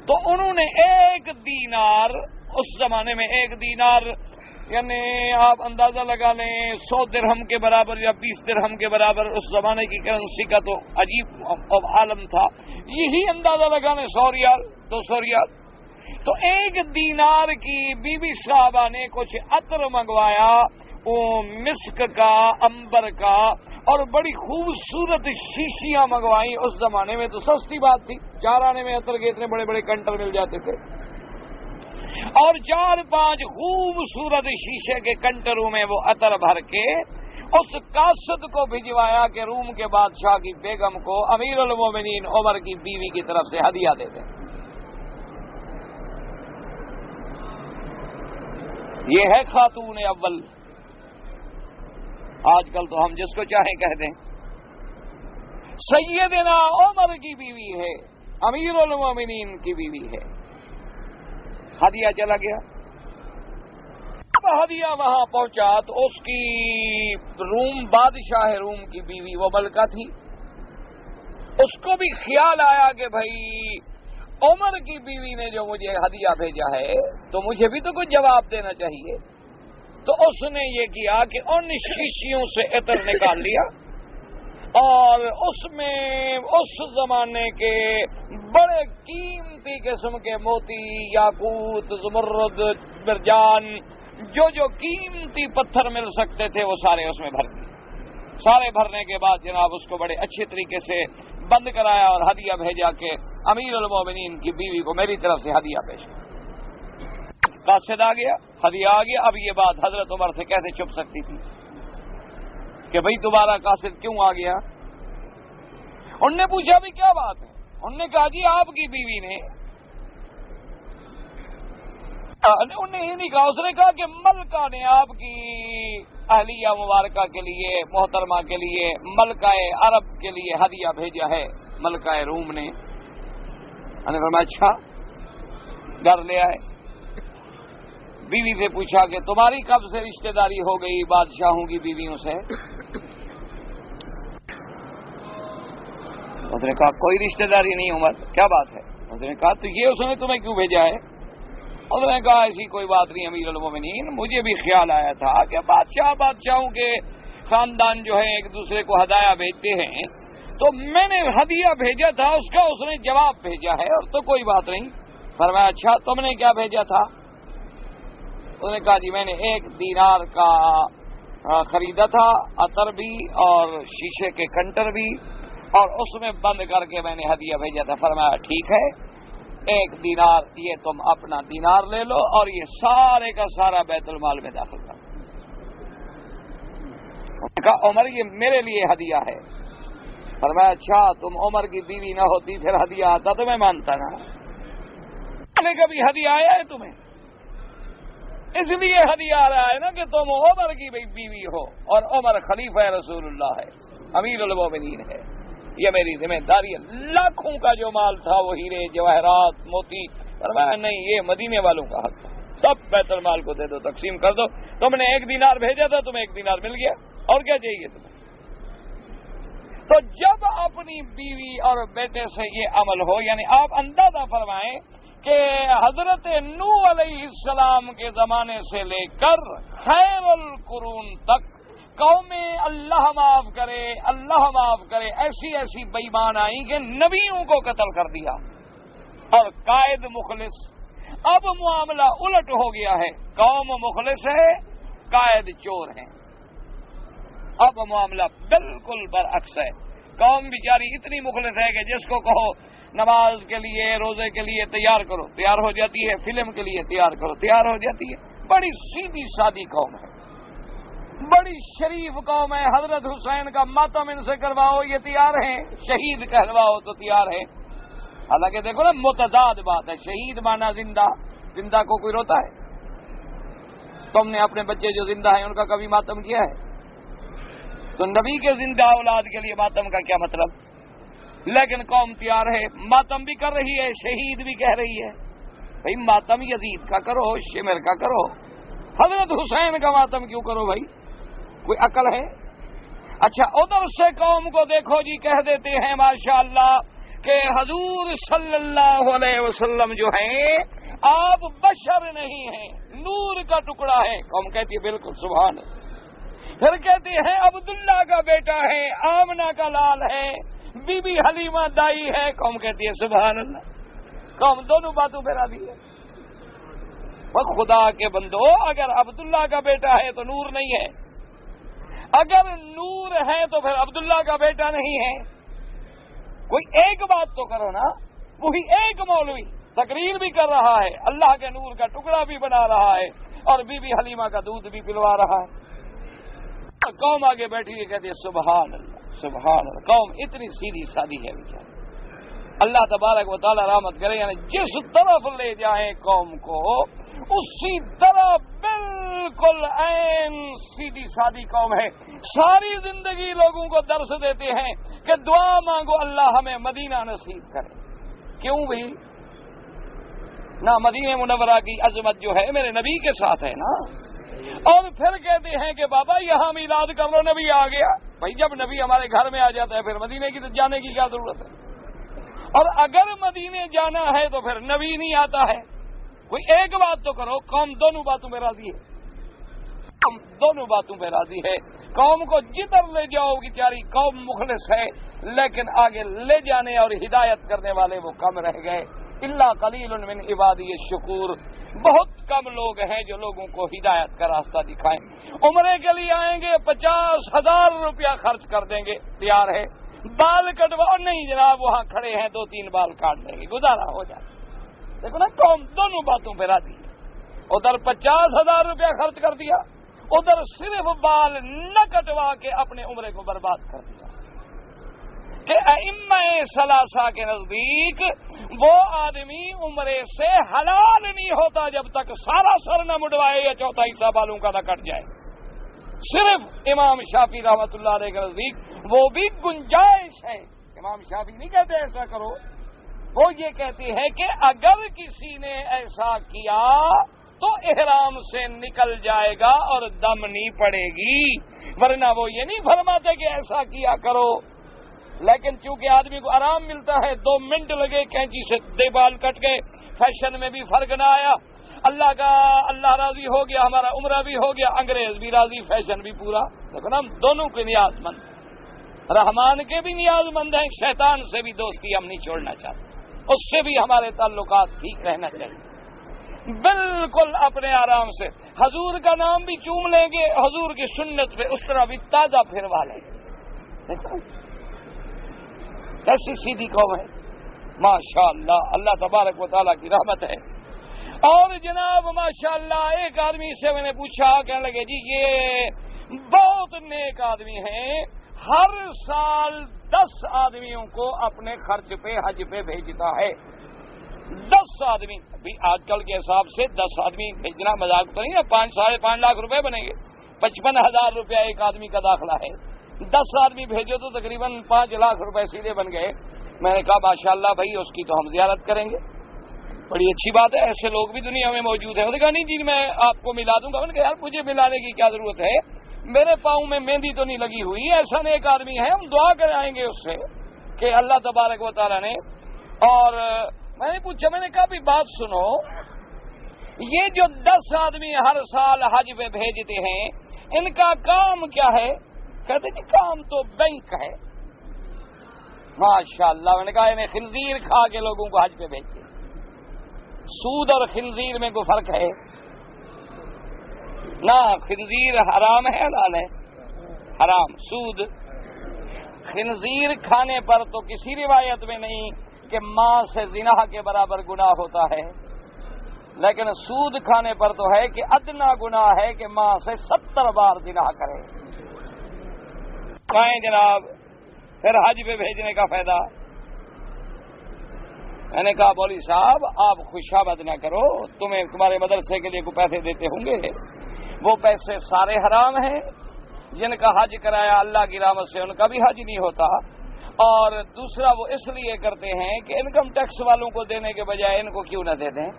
تو انہوں نے 1 دینار، اس زمانے میں 1 دینار یعنی آپ اندازہ لگا لیں 100 درہم کے برابر یا 20 درہم کے برابر، اس زمانے کی کرنسی کا تو عجیب عالم تھا، یہی اندازہ لگا لیں 100 ریال 200 ریال، تو 1 دینار کی بی بی صاحبہ نے کچھ عطر منگوایا، وہ مسک کا، عنبر کا، اور بڑی خوبصورت شیشیاں منگوائیں۔ اس زمانے میں تو سستی بات تھی، 4 آنے میں عطر کے اتنے بڑے بڑے کنٹر مل جاتے تھے، اور 4-5 خوبصورت شیشے کے کنٹروں میں وہ عطر بھر کے اس قاصد کو بھجوایا کہ روم کے بادشاہ کی بیگم کو امیر المومنین عمر کی بیوی کی طرف سے ہدیہ دے دیں۔ یہ ہے خاتون اول، آج کل تو ہم جس کو چاہیں کہہ دیں، سیدنا عمر کی بیوی ہے، امیر المومنین کی بیوی ہے۔ ہدیہ چلا گیا، اب ہدیہ وہاں پہنچا تو اس کی روم بادشاہ روم کی بیوی وہ ملکہ تھی، اس کو بھی خیال آیا کہ بھائی عمر کی بیوی نے جو مجھے ہدیہ بھیجا ہے تو مجھے بھی تو کچھ جواب دینا چاہیے، تو اس نے یہ کیا کہ ان شیشیوں سے عطر نکال لیا، اور اس میں اس زمانے کے بڑے قیمتی قسم کے موتی، یاقوت، زمرد، مرجان، جو قیمتی پتھر مل سکتے تھے وہ سارے اس میں بھر دیے۔ سارے بھرنے کے بعد جناب اس کو بڑے اچھے طریقے سے بند کرایا اور ہدیہ بھیجا کہ امیر المومنین کی بیوی کو میری طرف سے ہدیہ پیش۔ قاصد آ گیا، ہدیہ آ گیا، اب یہ بات حضرت عمر سے کیسے چھپ سکتی تھی کہ بھئی تمہارا قاصد کیوں آ گیا؟ انہوں نے پوچھا بھی کیا بات ہے؟ انہوں نے کہا جی آپ کی بیوی نے انہیں ہی نہیں کہا، اس نے کہا کہ ملکہ نے آپ کی اہلیہ مبارکہ کے لیے، محترمہ کے لیے، ملکہ عرب کے لیے ہدیہ بھیجا ہے، ملکہ روم نے۔ میں نے فرمایا اچھا، گھر لے آئے، بیوی سے پوچھا کہ تمہاری کب سے رشتہ داری ہو گئی بادشاہوں کی بیویوں سے؟ اس نے کہا کوئی رشتہ داری نہیں عمر، کیا بات ہے؟ اس نے کہا تو یہ اس نے تمہیں کیوں بھیجا ہے؟ اس نے کہا ایسی کوئی بات نہیں امیر المومنین، مجھے بھی خیال آیا تھا کہ بادشاہوں کے خاندان جو ہے ایک دوسرے کو ہدایہ بھیجتے ہیں، تو میں نے ہدیہ بھیجا تھا، اس کا اس نے جواب بھیجا ہے، اور تو کوئی بات نہیں۔ فرمایا اچھا تم نے کیا بھیجا تھا؟ اس نے کہا جی میں نے 1 دینار کا خریدا تھا، عطر بھی اور شیشے کے کنٹر بھی، اور اس میں بند کر کے میں نے ہدیہ بھیجا تھا۔ فرمایا ٹھیک ہے، 1 دینار یہ تم اپنا دینار لے لو اور یہ سارے کا سارا بیت المال میں داخل کر دو۔ کہا عمر یہ میرے لیے ہدیہ ہے۔ فرمایا اچھا تم عمر کی بیوی نہ ہوتی پھر ہدیہ آتا تو میں مانتا نا، کبھی ہدیہ آیا ہے تمہیں؟ اس لیے ہدیہ آ رہا ہے نا کہ تم عمر کی بیوی ہو، اور عمر خلیفہ رسول اللہ ہے، امیر المومنین ہے، یہ میری ذمہ داری ہے۔ لاکھوں کا جو مال تھا وہ ہیرے جواہرات موتی، فرمایا نہیں یہ مدینے والوں کا حق ہے، سب بیت المال کو دے دو، تقسیم کر دو، تم نے 1 دینار بھیجا تھا تمہیں 1 دینار مل گیا، اور کیا چاہیے تمہیں؟ تو جب اپنی بیوی اور بیٹے سے یہ عمل ہو، یعنی آپ اندازہ فرمائیں کہ حضرت نوح علیہ السلام کے زمانے سے لے کر خیر القرون تک قومیں اللہ معاف کرے ایسی بے ایمان آئی کہ نبیوں کو قتل کر دیا، اور قائد مخلص۔ اب معاملہ الٹ ہو گیا ہے، قوم مخلص ہے، قائد چور ہیں۔ اب معاملہ بالکل برعکس ہے، قوم بیچاری اتنی مخلص ہے کہ جس کو کہو نماز کے لیے روزے کے لیے تیار کرو تیار ہو جاتی ہے، فلم کے لیے تیار کرو تیار ہو جاتی ہے۔ بڑی سیدھی سادی قوم ہے، بڑی شریف قوم ہے، حضرت حسین کا ماتم ان سے کرواؤ یہ تیار ہیں، شہید کہلواؤ تو تیار ہے۔ حالانکہ دیکھو نا متضاد بات ہے، شہید مانا زندہ کو کوئی روتا ہے؟ تم نے اپنے بچے جو زندہ ہیں ان کا کبھی ماتم کیا ہے؟ تو نبی کے زندہ اولاد کے لیے ماتم کا کیا مطلب؟ لیکن قوم تیار ہے، ماتم بھی کر رہی ہے، شہید بھی کہہ رہی ہے۔ بھائی ماتم یزید کا کرو، شمر کا کرو، حضرت حسین کا ماتم کیوں کرو بھائی؟ کوئی عقل ہے؟ اچھا ادھر سے قوم کو دیکھو جی، کہہ دیتے ہیں ماشاءاللہ کہ حضور صلی اللہ علیہ وسلم جو ہیں آپ بشر نہیں ہیں، نور کا ٹکڑا ہے۔ قوم کہتی ہے بالکل سبحان اللہ۔ پھر کہتے ہیں عبداللہ کا بیٹا ہے، آمنہ کا لال ہے، بی بی حلیمہ دائی ہے۔ قوم کہتی ہے سبحان اللہ۔ قوم دونوں باتوں پہ راضی ہے۔ وہ خدا کے بندو، اگر عبداللہ کا بیٹا ہے تو نور نہیں ہے، اگر نور ہے تو پھر عبداللہ کا بیٹا نہیں ہے۔ کوئی ایک بات تو کرو نا۔ وہی ایک مولوی تقریر بھی کر رہا ہے، اللہ کے نور کا ٹکڑا بھی بنا رہا ہے، اور بی بی حلیمہ کا دودھ بھی پلوا رہا ہے۔ قوم آگے بیٹھی ہے، کہتی ہے سبحان اللہ سبحان اللہ۔ قوم اتنی سیدھی سادی ہے بیچاری، اللہ تبارک و تعالی رحمت کرے، یعنی جس طرف لے جائیں قوم کو اسی طرح بالکل عین سیدھی سادی قوم ہے۔ ساری زندگی لوگوں کو درس دیتے ہیں کہ دعا مانگو اللہ ہمیں مدینہ نصیب کرے۔ کیوں بھی نہ مدینہ منورہ کی عظمت جو ہے میرے نبی کے ساتھ ہے نا، اور پھر کہتے ہیں کہ بابا یہاں میلاد کر لو، نبی آ گیا۔ بھائی جب نبی ہمارے گھر میں آ جاتا ہے پھر مدینے کی جانے کی کیا ضرورت ہے؟ اور اگر مدینے جانا ہے تو پھر نبی نہیں آتا ہے۔ کوئی ایک بات تو کرو۔ قوم دونوں باتوں پہ راضی ہے، قوم دونوں باتوں پہ راضی ہے۔ قوم کو جدھر لے جاؤ گی بیچاری قوم مخلص ہے، لیکن آگے لے جانے اور ہدایت کرنے والے وہ کم رہ گئے۔ الا قلیل من عبادی الشکور، بہت کم لوگ ہیں جو لوگوں کو ہدایت کا راستہ دکھائیں۔ عمرے کے لیے آئیں گے 50,000 روپیہ خرچ کر دیں گے، تیار ہے؟ بال کٹواؤ نہیں جناب، وہاں کھڑے ہیں 2-3 بال کاٹ دیں گے، گزارا ہو جائے۔ دیکھو نا قوم دونوں باتوں پہ راضی ہے، ادھر 50,000 روپیہ خرچ کر دیا، ادھر صرف بال نہ کٹوا کے اپنے عمرے کو برباد کر دیا۔ کہ ائمہ ثلاثہ کے نزدیک وہ آدمی عمرے سے حلال نہیں ہوتا جب تک سارا سر نہ مڈوائے یا چوتھا حصہ بالوں کا نہ کٹ جائے. صرف امام شافعی رحمۃ اللہ علیہ کے نزدیک وہ بھی گنجائش ہے. امام شافعی نہیں کہتے ایسا کرو، وہ یہ کہتے ہیں کہ اگر کسی نے ایسا کیا تو احرام سے نکل جائے گا اور دم نہیں پڑے گی، ورنہ وہ یہ نہیں فرماتے کہ ایسا کیا کرو. لیکن چونکہ آدمی کو آرام ملتا ہے، 2 منٹ لگے کینچی سے دے بال کٹ گئے، فیشن میں بھی فرق نہ آیا، اللہ راضی ہو گیا، ہمارا عمرہ بھی ہو گیا، انگریز بھی راضی، فیشن بھی پورا. دیکھو نا، ہم دونوں کے نیاز مند، رحمان کے بھی نیاز مند ہیں، شیطان سے بھی دوستی ہم نہیں چھوڑنا چاہتے، اس سے بھی ہمارے تعلقات ٹھیک رہنا چاہیے، بالکل اپنے آرام سے. حضور کا نام بھی چوم لیں گے، حضور کی سنت پہ اس طرح بھی تازہ پھروا لیں گے. دیکھو ایسی سیدھی قوم ہے، ماشاء اللہ، اللہ تبارک و تعالیٰ کی رحمت ہے. اور جناب ماشاء اللہ، ایک آدمی سے میں نے پوچھا، کہنے لگے جی یہ بہت نیک آدمی ہیں، ہر سال 10 آدمیوں کو اپنے خرچ پہ حج پہ بھیجتا ہے. 10 آدمی، ابھی آج کل کے حساب سے 10 آدمی بھیجنا مذاق تو نہیں ہے، 5-5.5 لاکھ روپے بنیں گے، 55,000 روپیہ ایک آدمی کا داخلہ ہے. 10 آدمی بھیجو تو تقریباً 5 لاکھ روپے سیدھے بن گئے. میں نے کہا ماشاءاللہ بھائی اس کی تو ہم زیارت کریں گے، بڑی اچھی بات ہے، ایسے لوگ بھی دنیا میں موجود ہیں. انہوں نے کہا نہیں جی میں آپ کو ملا دوں گا. میں نے کہا یار مجھے ملانے کی کیا ضرورت ہے، میرے پاؤں میں مہندی تو نہیں لگی ہوئی، ایسا نیک آدمی ہے، ہم دعا کرائیں گے اس سے کہ اللہ تبارک و تعالیٰ نے. اور میں نے پوچھا، میں نے کہا بھی بات سنو، یہ جو 10 آدمی ہر سال حج پہ بھیجتے ہیں ان کا کام کیا ہے؟ کہتے جی کام تو بینک ہے. ماشاء اللہ. میں نے کہا انہیں خنزیر کھا کے لوگوں کو حج پہ بھیجتے. سود اور خنزیر میں کوئی فرق ہے؟ نہ خنزیر حرام ہے، حلال ہے؟ حرام. سود خنزیر کھانے پر تو کسی روایت میں نہیں کہ ماں سے زنا کے برابر گناہ ہوتا ہے، لیکن سود کھانے پر تو ہے کہ ادنا گناہ ہے کہ ماں سے 70 بار زنا کرے. کہیں جناب پھر حج پہ بھیجنے کا فائدہ؟ میں نے کہا مولوی صاحب آپ خوشامد نہ کرو، تمہارے مدرسے کے لیے کوئی پیسے دیتے ہوں گے، وہ پیسے سارے حرام ہیں. جن کا حج کرایا اللہ کی رحمت سے ان کا بھی حج نہیں ہوتا. اور دوسرا وہ اس لیے کرتے ہیں کہ انکم ٹیکس والوں کو دینے کے بجائے ان کو کیوں نہ دے دیں،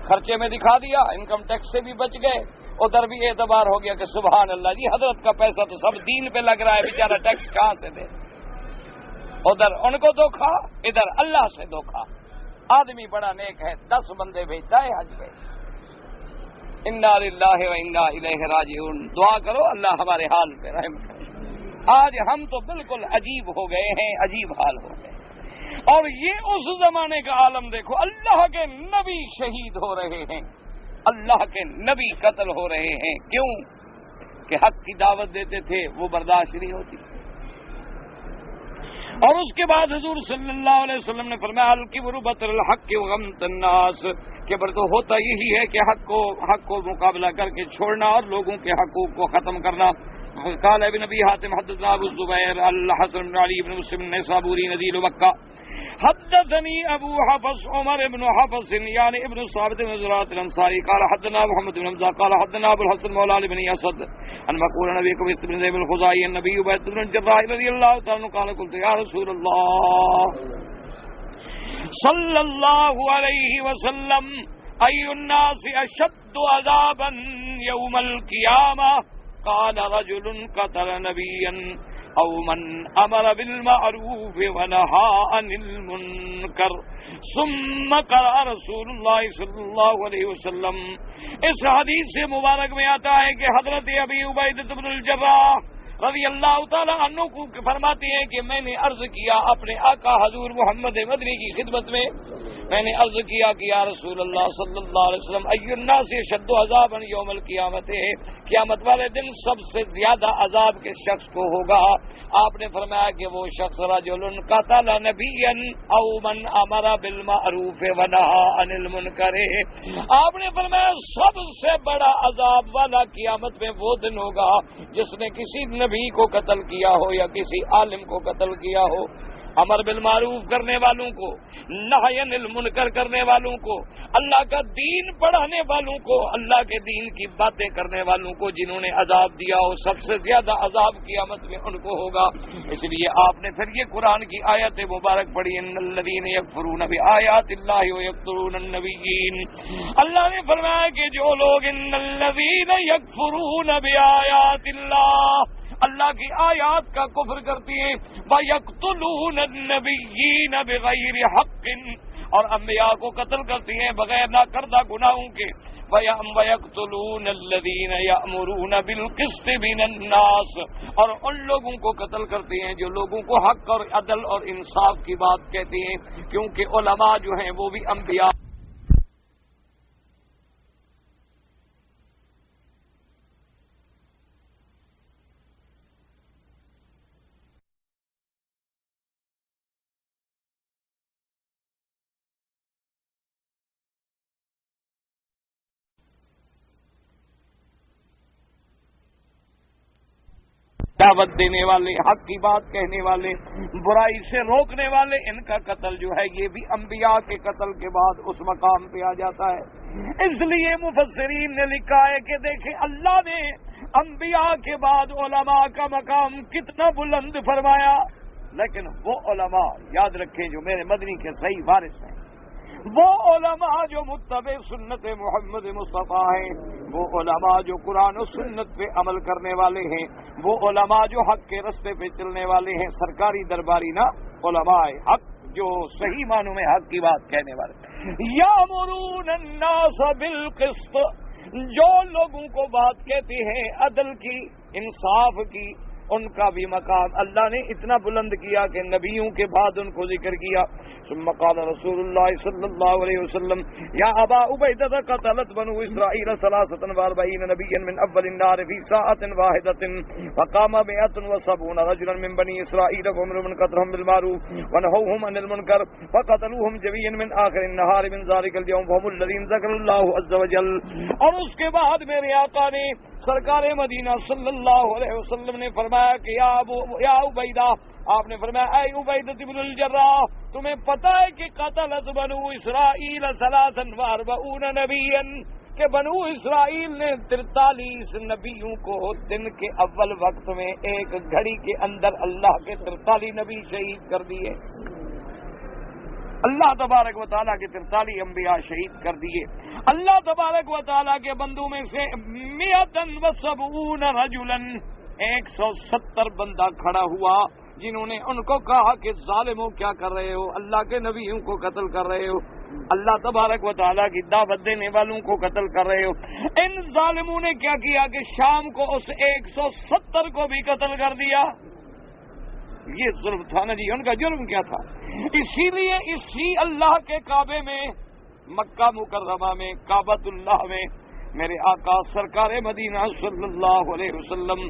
خرچے میں دکھا دیا، انکم ٹیکس سے بھی بچ گئے، ادھر بھی اعتبار ہو گیا کہ سبحان اللہ جی حضرت کا پیسہ تو سب دین پہ لگ رہا ہے، بیچارہ ٹیکس کہاں سے دے. ادھر ان کو دھوکھا، ادھر اللہ سے دھوکھا. آدمی بڑا نیک ہے، 10 بندے بھیجتا ہے حج پہ. انا للہ و انا الیہ راجعون. دعا کرو اللہ ہمارے حال پہ رحم کرے. آج ہم تو بالکل عجیب ہو گئے ہیں، عجیب حال ہو گئے. اور یہ اس زمانے کا عالم دیکھو، اللہ کے نبی شہید ہو رہے ہیں، اللہ کے نبی قتل ہو رہے ہیں. کیوں؟ کہ حق کی دعوت دیتے تھے، وہ برداشت نہیں ہوتی. اور اس کے بعد حضور صلی اللہ علیہ وسلم نے فرمایا الکبر بطر الحق وغمط الناس. کبر تو ہوتا یہی ہے کہ حق کو مقابلہ کر کے چھوڑنا اور لوگوں کے حقوق کو ختم کرنا. قال ابن ابي حاتم حدثنا ابو الزبير الحسن بن علي بن مسلم النسابوري نذير مكة حدثني ابو حفص عمر بن حفص يعني ابن ثابت بن زرارة الانصاري قال حدثنا محمد بن حمزة قال حدثنا ابو الحسن مولى بن اسد ان مقول النبي قيس بن زيد الخزاعي النبي عبيد بن الجراح رضي الله تعالى عنه قال قلت يا رسول الله صلى الله عليه وسلم اي الناس اشد عذابا يوم القيامة قال رجل قتل نبيا او من امر بالمعروف ونهى عن المنكر ثم قرأ رسول الله صلی اللہ علیہ وسلم. اس حدیث سے مبارک میں آتا ہے کہ حضرت ابی عبیدہ بن الجراح رضی اللہ تعالی عنہ کو فرماتے ہیں کہ میں نے عرض کیا اپنے آقا حضور محمد مدنی کی خدمت میں، میں نے عرض کیا کہ یا رسول اللہ صلی اللہ علیہ وسلم ای الناس اشد عذابا یوم القیامت، قیامت والے دن سب سے زیادہ عذاب کس شخص کو ہوگا؟ آپ نے فرمایا کہ وہ شخص رجل قتل نبیا او من امر بالمعروف ونہى عن المنکر۔ آپ نے فرمایا سب سے بڑا عذاب والا قیامت میں وہ دن ہوگا جس نے کسی نبی کو قتل کیا ہو یا کسی عالم کو قتل کیا ہو، امر بالمعروف کرنے والوں کو، نہی عن المنکر کرنے والوں کو، اللہ کا دین پڑھانے والوں کو، اللہ کے دین کی باتیں کرنے والوں کو، جنہوں نے عذاب دیا ہو سب سے زیادہ عذاب قیامت میں ان کو ہوگا۔ اس لیے آپ نے پھر یہ قرآن کی آیت مبارک پڑھی، ان الذین یکفرون بآیات اللہ ویقتلون النبیین۔ اللہ نے فرمایا کہ جو لوگ ان الذین یکفرون بآیات اللہ کی آیات کا کفر کرتی ہیں، وَيَقْتُلُونَ النَّبِيِّينَ بِغَيْرِ حَقٍّ، اور انبیاء کو قتل کرتی ہیں بغیر نہ کردہ گناہوں کے، وَيَقْتُلُونَ الَّذِينَ يَأْمُرُونَ بِالْقِسْطِ مِنَ النَّاسِ، اور ان لوگوں کو قتل کرتی ہیں جو لوگوں کو حق اور عدل اور انصاف کی بات کہتی ہیں، کیونکہ علماء جو ہیں وہ بھی انبیاء دعوت دینے والے، حق کی بات کہنے والے، برائی سے روکنے والے، ان کا قتل جو ہے یہ بھی انبیاء کے قتل کے بعد اس مقام پہ آ جاتا ہے۔ اس لیے مفسرین نے لکھا ہے کہ دیکھیں اللہ نے انبیاء کے بعد علماء کا مقام کتنا بلند فرمایا، لیکن وہ علماء یاد رکھیں جو میرے مدنی کے صحیح وارث ہیں، وہ علماء جو متبع سنت محمد مصطفیٰ ہیں، وہ علماء جو قرآن و سنت پہ عمل کرنے والے ہیں، وہ علماء جو حق کے رستے پہ چلنے والے ہیں، سرکاری درباری نہ، علماء حق جو صحیح معنوں میں حق کی بات کہنے والے۔ یامرون الناس بالقسط، جو لوگوں کو بات کہتے ہیں عدل کی، انصاف کی، ان کا بھی مقام اللہ نے اتنا بلند کیا کہ نبیوں کے بعد ان کو ذکر کیا۔ ثم قال رسول اللہ صلی اللہ علیہ وسلم یا ابا عبیدہ قتلت بنو اسرائیل 43 نبیا من اول النار فی ساعۃ واحدۃ وقام 170 رجلا من بنی اسرائیل فامروا من قتلهم بالمعروف ونهوهم عن المنکر فقتلوهم جميعا من آخر النهار من ذلك اليوم فهم الذين ذكر الله عز وجل۔ اور اس کے بعد میرے آقا نے سرکار مدینہ صلی اللہ علیہ وسلم نے فرمایا کہ یا عبیدہ، آپ نے فرمایا اے عبیدہ بن الجراح، تمہیں پتہ ہے کہ قتلت بنو اسرائیل 43 نبیا، کہ بنو اسرائیل نے 43 نبیوں کو دن کے اول وقت میں ایک گھڑی کے اندر اللہ کے 43 نبی شہید کر دیے۔ اللہ تبارک و تعالیٰ کے 43 انبیاء شہید کر دیے۔ اللہ تبارک و تعالیٰ کے بندوں میں سے 170 رجلا، 170 بندہ کھڑا ہوا جنہوں نے ان کو کہا کہ ظالموں کیا کر رہے ہو، اللہ کے نبیوں کو قتل کر رہے ہو، اللہ تبارک و تعالیٰ کی دعوت دینے والوں کو قتل کر رہے ہو۔ ان ظالموں نے کیا کیا کہ شام کو اس 170 کو بھی قتل کر دیا۔ یہ ظلم تھا نا جی، ان کا جرم کیا تھا؟ اسی لیے اسی اللہ کے کعبے میں، مکہ مکرمہ میں، کعبۃ اللہ میں میرے آقا سرکار مدینہ صلی اللہ علیہ وسلم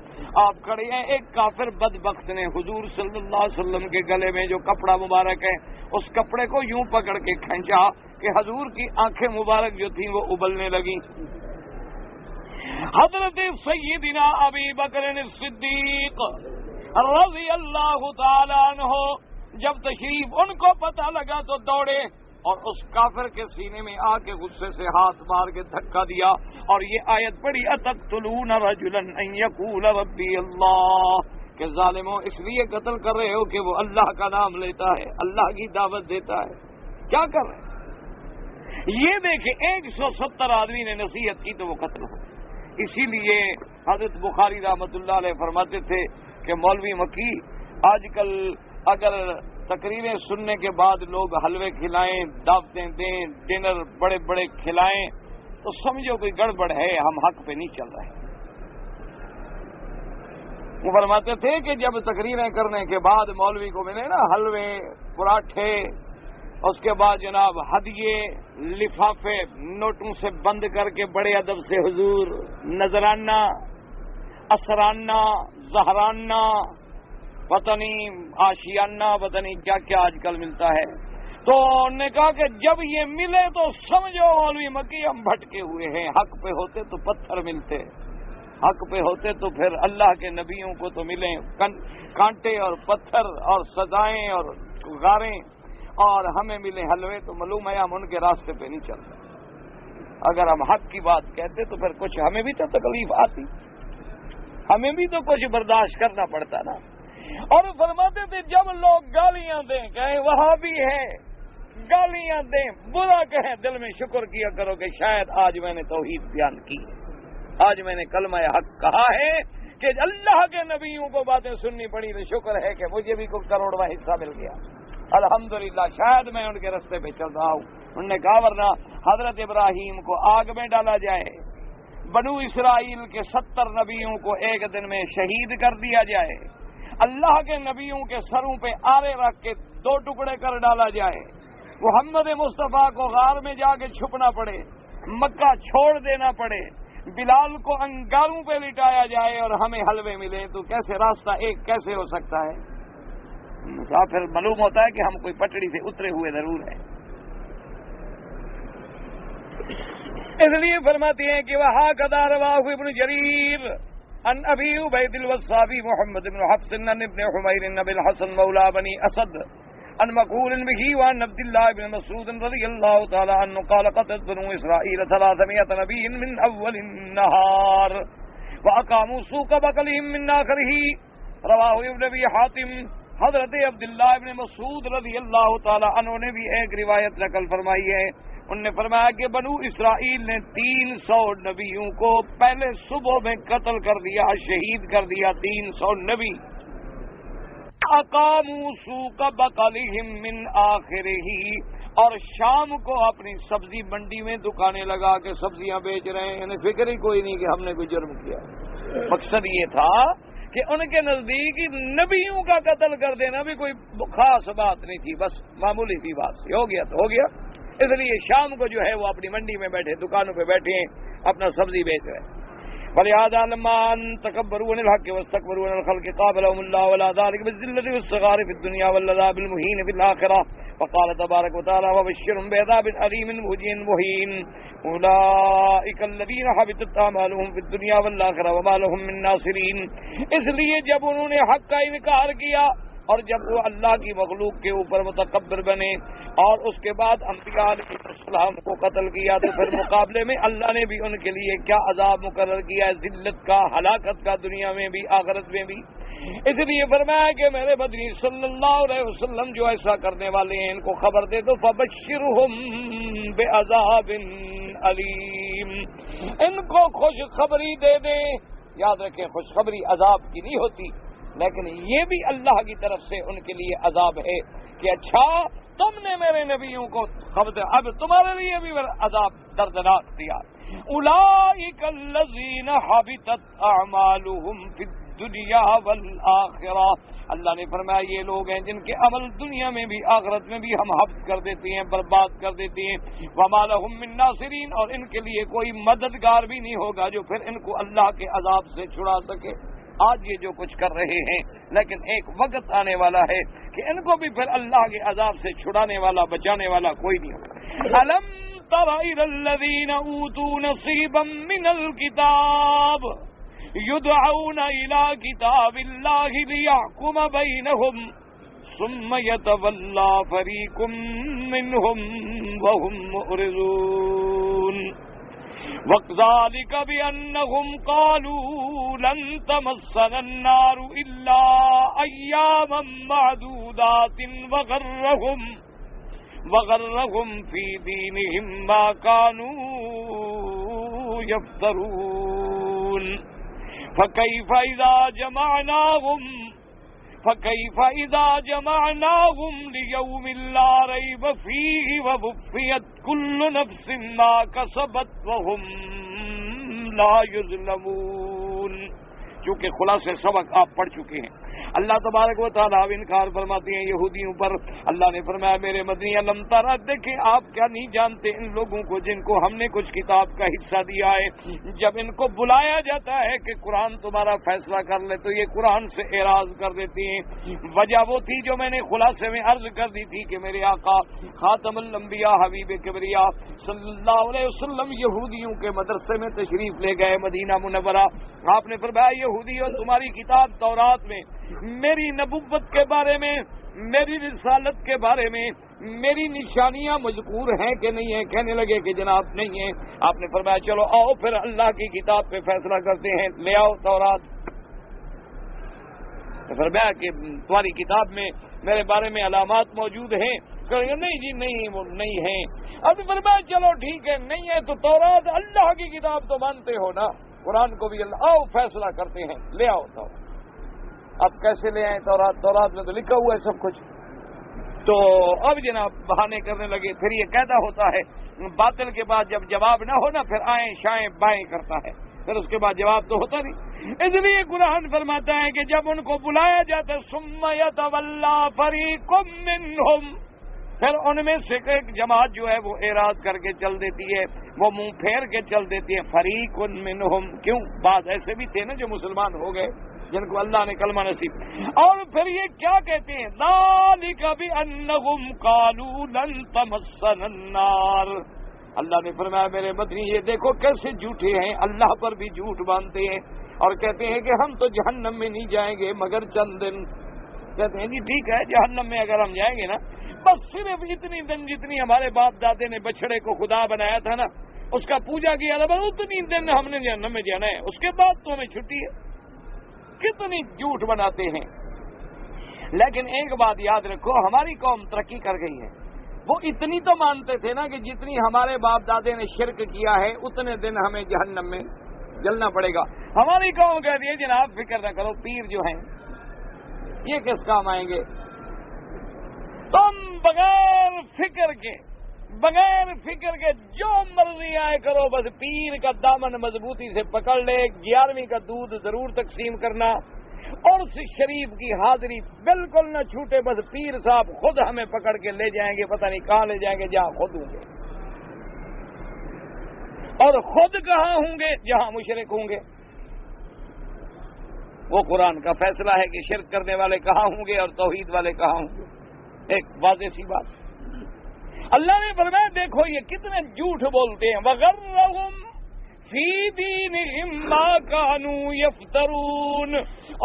آپ کھڑے ہیں، ایک کافر بدبخت نے حضور صلی اللہ علیہ وسلم کے گلے میں جو کپڑا مبارک ہے اس کپڑے کو یوں پکڑ کے کھینچا کہ حضور کی آنکھیں مبارک جو تھیں وہ ابلنے لگیں۔ حضرت سیدنا ابی بکر الصدیق رضی اللہ تعالی عنہ جب تشریف ان کو پتہ لگا تو دوڑے اور اس کافر کے سینے میں آ کے غصے سے ہاتھ مار کے دھکا دیا اور یہ آیت پڑھی اتقتلون رجلا ان یقول ربی اللہ، کہ ظالموں اس لیے قتل کر رہے ہو کہ وہ اللہ کا نام لیتا ہے، اللہ کی دعوت دیتا ہے، کیا کر رہے ہیں؟ یہ دیکھیں 170 آدمی نے نصیحت کی تو وہ قتل ہو۔ اسی لیے حضرت بخاری رحمۃ اللہ علیہ فرماتے تھے کہ مولوی مکی آج کل اگر تقریریں سننے کے بعد لوگ حلوے کھلائیں، دعوتیں دیں، ڈنر بڑے بڑے کھلائیں تو سمجھو کوئی گڑبڑ ہے، ہم حق پہ نہیں چل رہے۔ وہ فرماتے تھے کہ جب تقریریں کرنے کے بعد مولوی کو ملے نا حلوے، پراٹھے، اس کے بعد جناب ہدیے لفافے نوٹوں سے بند کر کے بڑے ادب سے حضور نذرانہ اسرانہ زہرانہ پتہ نہیں آشیانہ پتہ نہیں کیا کیا آج کل ملتا ہے. تو انہوں نے کہا کہ جب یہ ملے تو سمجھو مولوی مکی ہم بھٹکے ہوئے ہیں. حق پہ ہوتے تو پتھر ملتے, حق پہ ہوتے تو پھر اللہ کے نبیوں کو تو ملیں کانٹے اور پتھر اور سزائیں اور غاریں, اور ہمیں ملے حلوے. تو معلوم ہے ہم ان کے راستے پہ نہیں چلتے. اگر ہم حق کی بات کہتے تو پھر کچھ ہمیں بھی تو تکلیف آتی, ہمیں بھی تو کچھ برداشت کرنا پڑتا نا. اور فرماتے تھے جب لوگ گالیاں دیں, کہیں وہاں بھی ہے, گالیاں دیں, برا کہیں, دل میں شکر کیا کرو کہ شاید آج میں نے توحید بیان کی, آج میں نے کلمہ حق کہا ہے کہ اللہ کے نبیوں کو باتیں سننی پڑی تو شکر ہے کہ مجھے بھی کوئی کروڑواں حصہ مل گیا. الحمدللہ شاید میں ان کے راستے پہ چل رہا ہوں. انہوں نے کہا ورنہ حضرت ابراہیم کو آگ میں ڈالا جائے, بنو اسرائیل کے 70 نبیوں کو ایک دن میں شہید کر دیا جائے, اللہ کے نبیوں کے سروں پہ آرے رکھ کے 2 ٹکڑے کر ڈالا جائے, محمد مصطفیٰ کو غار میں جا کے چھپنا پڑے, مکہ چھوڑ دینا پڑے, بلال کو انگاروں پہ لٹایا جائے اور ہمیں حلوے ملے, تو کیسے راستہ ایک کیسے ہو سکتا ہے؟ پھر معلوم ہوتا ہے کہ ہم کوئی پٹڑی سے اترے ہوئے ضرور ہیں. اس لیے فرماتے ہیں کہ وہاں قدار رواہ ابن جریر ان ابی عبید الوصابی محمد بن حفص بن ابن حمیر بن الحسن مولا بنی اسد ان مقول به وعن عبد الله بن مسعود رضي الله تعالى عنه قال قتلت بنو اسرائيل 300 نبي من اول النهار واقاموا سوق بقلهم من اخره. رواه ابن ابي حاتم. حضرت عبداللہ ابن مسعود رضی اللہ تعالی عنہ نے بھی ایک روایت نقل فرمائی ہے. انہوں نے فرمایا کہ بنو اسرائیل نے 300 نبیوں کو پہلے صبح میں قتل کر دیا, شہید کر دیا. 300 نبی. اقاموا سوق بقلهم من آخرہ, اور شام کو اپنی سبزی منڈی میں دکانیں لگا کے سبزیاں بیچ رہے ہیں. انہیں فکر ہی کوئی نہیں کہ ہم نے کوئی جرم کیا. مقصد یہ تھا کہ ان کے نزدیک نبیوں کا قتل کر دینا بھی کوئی خاص بات نہیں تھی, بس معمولی سی بات تھی, ہو گیا تو ہو گیا. اس لیے شام کو جو ہے وہ اپنی منڈی میں بیٹھے, دکانوں پہ بیٹھے ہیں, اپنا سبزی بیچ رہے ہیں. فلہذا لما تکبروا عن الحق واستكبروا عن الخلق قابلهم الله ولا ذلك بالذلة والصغار في الدنيا والعذاب المهين في الآخرة. فقال تبارك وتعالى وبشرهم بعذاب أليم مهين أولئك الذين حبطت أعمالهم في الدنيا والآخرة وما لهم من ناصرين. اس لیے جب انہوں نے حق کا انکار کیا اور جب وہ اللہ کی مخلوق کے اوپر متکبر بنے اور اس کے بعد انبیاء علیہ السلام کو قتل کیا, تو پھر مقابلے میں اللہ نے بھی ان کے لیے کیا عذاب مقرر کیا ہے, ذلت کا, ہلاکت کا, دنیا میں بھی آخرت میں بھی. اس لیے فرمایا کہ میرے مدنی صلی اللہ علیہ وسلم جو ایسا کرنے والے ہیں ان کو خبر دے دو. فبشرہم بعذاب علیم, ان کو خوشخبری دے دیں. یاد رکھیں خوشخبری عذاب کی نہیں ہوتی, لیکن یہ بھی اللہ کی طرف سے ان کے لیے عذاب ہے کہ اچھا تم نے میرے نبیوں کو خبر, اب تمہارے لیے بھی عذاب دردناک دیا. اولئک الذین حبطت اعمالهم فی الدنیا والآخرہ. اللہ نے فرمایا یہ لوگ ہیں جن کے عمل دنیا میں بھی آخرت میں بھی ہم حبط کر دیتے ہیں, برباد کر دیتے ہیں. وما لهم من ناصرین, اور ان کے لیے کوئی مددگار بھی نہیں ہوگا جو پھر ان کو اللہ کے عذاب سے چھڑا سکے. آج یہ جو کچھ کر رہے ہیں, لیکن ایک وقت آنے والا ہے کہ ان کو بھی پھر اللہ کے عذاب سے چھڑانے والا, بچانے والا کوئی نہیں ہوگا. الم تر الی الذین اوتوا نصیبا من الکتاب یدعون الی کتاب اللہ لیحکم بینہم ثم یتولی فریق منہم وہم معرضون. وَذَلِكَ بِأَنَّهُمْ قَالُوا لَن تَمَسَّنَا النَّارُ إِلَّا أَيَّامًا مَّعْدُودَاتٍ وَغَرَّهُمْ فِي دِينِهِمْ مَا كَانُوا يَفْتَرُونَ. فَكَيْفَ إِذَا جَمَعْنَاهُمْ لِيَوْمٍ لَّا رَيْبَ فِيهِ وَوُفِّيَتْ كُلُّ نَفْسٍ مَّا كَسَبَتْ وَهُمْ لَا يُظْلَمُونَ. چونکہ خلاصے سبق آپ پڑھ چکے ہیں. اللہ تبارک و تعالیٰ انکار فرماتے ہیں یہودیوں پر. اللہ نے فرمایا میرے مدنی علم تارا دیکھیں آپ کیا نہیں جانتے ان لوگوں کو جن کو ہم نے کچھ کتاب کا حصہ دیا ہے, جب ان کو بلایا جاتا ہے کہ قرآن تمہارا فیصلہ کر لے تو یہ قرآن سے اعراض کر دیتی ہیں. وجہ وہ تھی جو میں نے خلاصے میں عرض کر دی تھی کہ میرے آقا خاتم الانبیاء حبیب کبریا صلی اللہ علیہ وسلم یہودیوں کے مدرسے میں تشریف لے گئے مدینہ منورہ. آپ نے فرمایا یہودیوں تمہاری کتاب تورات میں میری نبوت کے بارے میں, میری رسالت کے بارے میں میری نشانیاں مذکور ہیں کہ نہیں ہیں؟ کہنے لگے کہ جناب نہیں ہیں. آپ نے فرمایا چلو آؤ پھر اللہ کی کتاب پہ فیصلہ کرتے ہیں, لے آؤ تورات. فرمایا کہ تمہاری کتاب میں میرے بارے میں علامات موجود ہیں؟ نہیں جی نہیں, وہ نہیں ہیں. اب فرمایا چلو ٹھیک ہے نہیں ہے تو تورات اللہ کی کتاب تو مانتے ہو نا, قرآن کو بھی اللہ, آؤ فیصلہ کرتے ہیں, لے آؤ تورات. اب کیسے لے آئے تورات؟ تورات میں تو لکھا ہوا ہے سب کچھ. تو اب جناب بہانے کرنے لگے. پھر یہ قاعدہ ہوتا ہے باطل کے بعد جب جواب نہ ہو نا پھر آئیں شائیں بائیں کرتا ہے, پھر اس کے بعد جواب تو ہوتا نہیں. اس لیے قرآن فرماتا ہے کہ جب ان کو بلایا جاتا ثم یتولی فریق منہم, پھر ان میں سے ایک جماعت جو ہے وہ اعراض کر کے چل دیتی ہے, وہ منہ پھیر کے چل دیتی ہے. فریق منہم, کیوں؟ بعض ایسے بھی تھے نا جو مسلمان ہو گئے جن کو اللہ نے کلمہ نصیب. اور پھر یہ کیا کہتے ہیں ذالک بانہم قالوا لن تمسنا النار. اللہ نے فرمایا میرے مدنی یہ دیکھو کیسے جھوٹے ہیں, اللہ پر بھی جھوٹ باندھتے ہیں اور کہتے ہیں کہ ہم تو جہنم میں نہیں جائیں گے مگر چند دن. کہتے ہیں جی ٹھیک ہے جہنم میں اگر ہم جائیں گے نا بس صرف اتنی دن جتنی ہمارے باپ دادے نے بچڑے کو خدا بنایا تھا نا اس کا پوجا کیا تھا, بس اتنی دن ہم نے جہنم میں جانا ہے, اس کے بعد تو ہمیں چھٹی ہے. کتنی جھوٹ بناتے ہیں. لیکن ایک بات یاد رکھو, ہماری قوم ترقی کر گئی ہے. وہ اتنی تو مانتے تھے نا کہ جتنی ہمارے باپ دادے نے شرک کیا ہے اتنے دن ہمیں جہنم میں جلنا پڑے گا. ہماری قوم کہتی ہے جناب فکر نہ کرو, پیر جو ہیں یہ کس کام آئیں گے, تم بغیر فکر کے جو مرضی آئے کرو, بس پیر کا دامن مضبوطی سے پکڑ لے. 11ویں کا دودھ ضرور تقسیم کرنا اور اس شریف کی حاضری بالکل نہ چھوٹے, بس پیر صاحب خود ہمیں پکڑ کے لے جائیں گے, پتہ نہیں کہاں لے جائیں گے, جہاں خود ہوں گے. اور خود کہاں ہوں گے؟ جہاں مشرک ہوں گے. وہ قرآن کا فیصلہ ہے کہ شرک کرنے والے کہاں ہوں گے اور توحید والے کہاں ہوں گے. ایک واضح سی بات. اللہ نے فرمایا دیکھو یہ کتنے جھوٹ بولتے ہیں. وغرہم فی دینہم ما کانوا یفترون,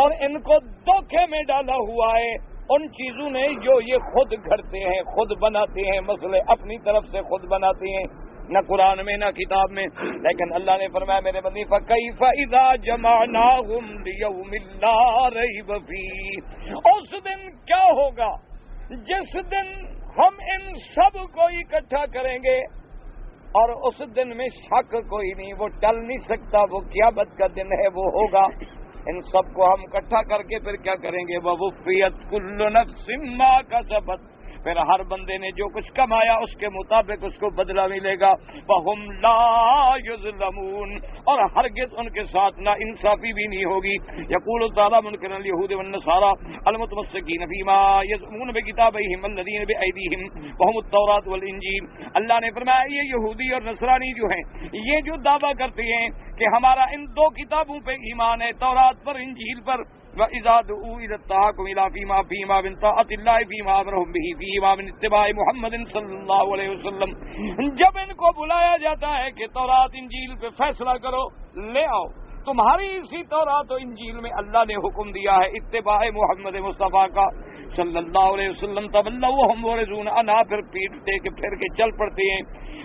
اور ان کو دھوکے میں ڈالا ہوا ہے ان چیزوں نے جو یہ خود گھڑتے ہیں, خود بناتے ہیں, مسئلے اپنی طرف سے خود بناتے ہیں, نہ قرآن میں نہ کتاب میں. لیکن اللہ نے فرمایا میرے بندی فَكَيْفَ إِذَا جَمَعْنَاهُمْ لِيَوْمٍ لَا رَيْبَ فِيهِ, اس دن کیا ہوگا جس دن ہم ان سب کو اکٹھا کریں گے اور اس دن میں شک کوئی نہیں, وہ ٹل نہیں سکتا, وہ قیامت کا دن ہے, وہ ہوگا. ان سب کو ہم اکٹھا کر کے پھر کیا کریں گے؟ وَوُفِّيَتْ كُلُّ نَفْسٍ مَا كَسَبَتْ, پھر ہر بندے نے جو کچھ کمایا اس کے مطابق اس کو بدلہ ملے گا. وَهُمْ لَا يُظْلَمُونَ, اور ہرگز ان کے ساتھ نا انصافی بھی نہیں ہوگی. یقول تعالیٰ منکرا اليہود والنصارى المتمسکین فیما یزعمون بکتابہم الذین بایدیہم وہم التوراۃ والانجیل. اللہ نے فرمایا یہ یہودی اور نصرانی جو ہیں یہ جو دعویٰ کرتے ہیں کہ ہمارا ان دو کتابوں پہ ایمان ہے, تورات پر انجیل پر, وَإِذَا دُعُوا إِلَى التَّحَاكُمِ إِلَىٰ فِيمَا مِن طَاعَةِ اللَّهِ فِيمَا أَمَرَهُم بِهِ فِيمَا مِن اتِّبَاعِ مُحَمَّدٍ صلی اللہ علیہ وسلم, جب ان کو بلایا جاتا ہے کہ تورات انجیل پہ فیصلہ کرو, لے آؤ تمہاری اسی تورات و انجیل میں اللہ نے حکم دیا ہے اتباع محمد مصطفیٰ کا صلی اللہ علیہ وسلم. تولوا وهم معرضون عنها, پھر پیٹتے کہ پھر کے چل پڑتے ہیں.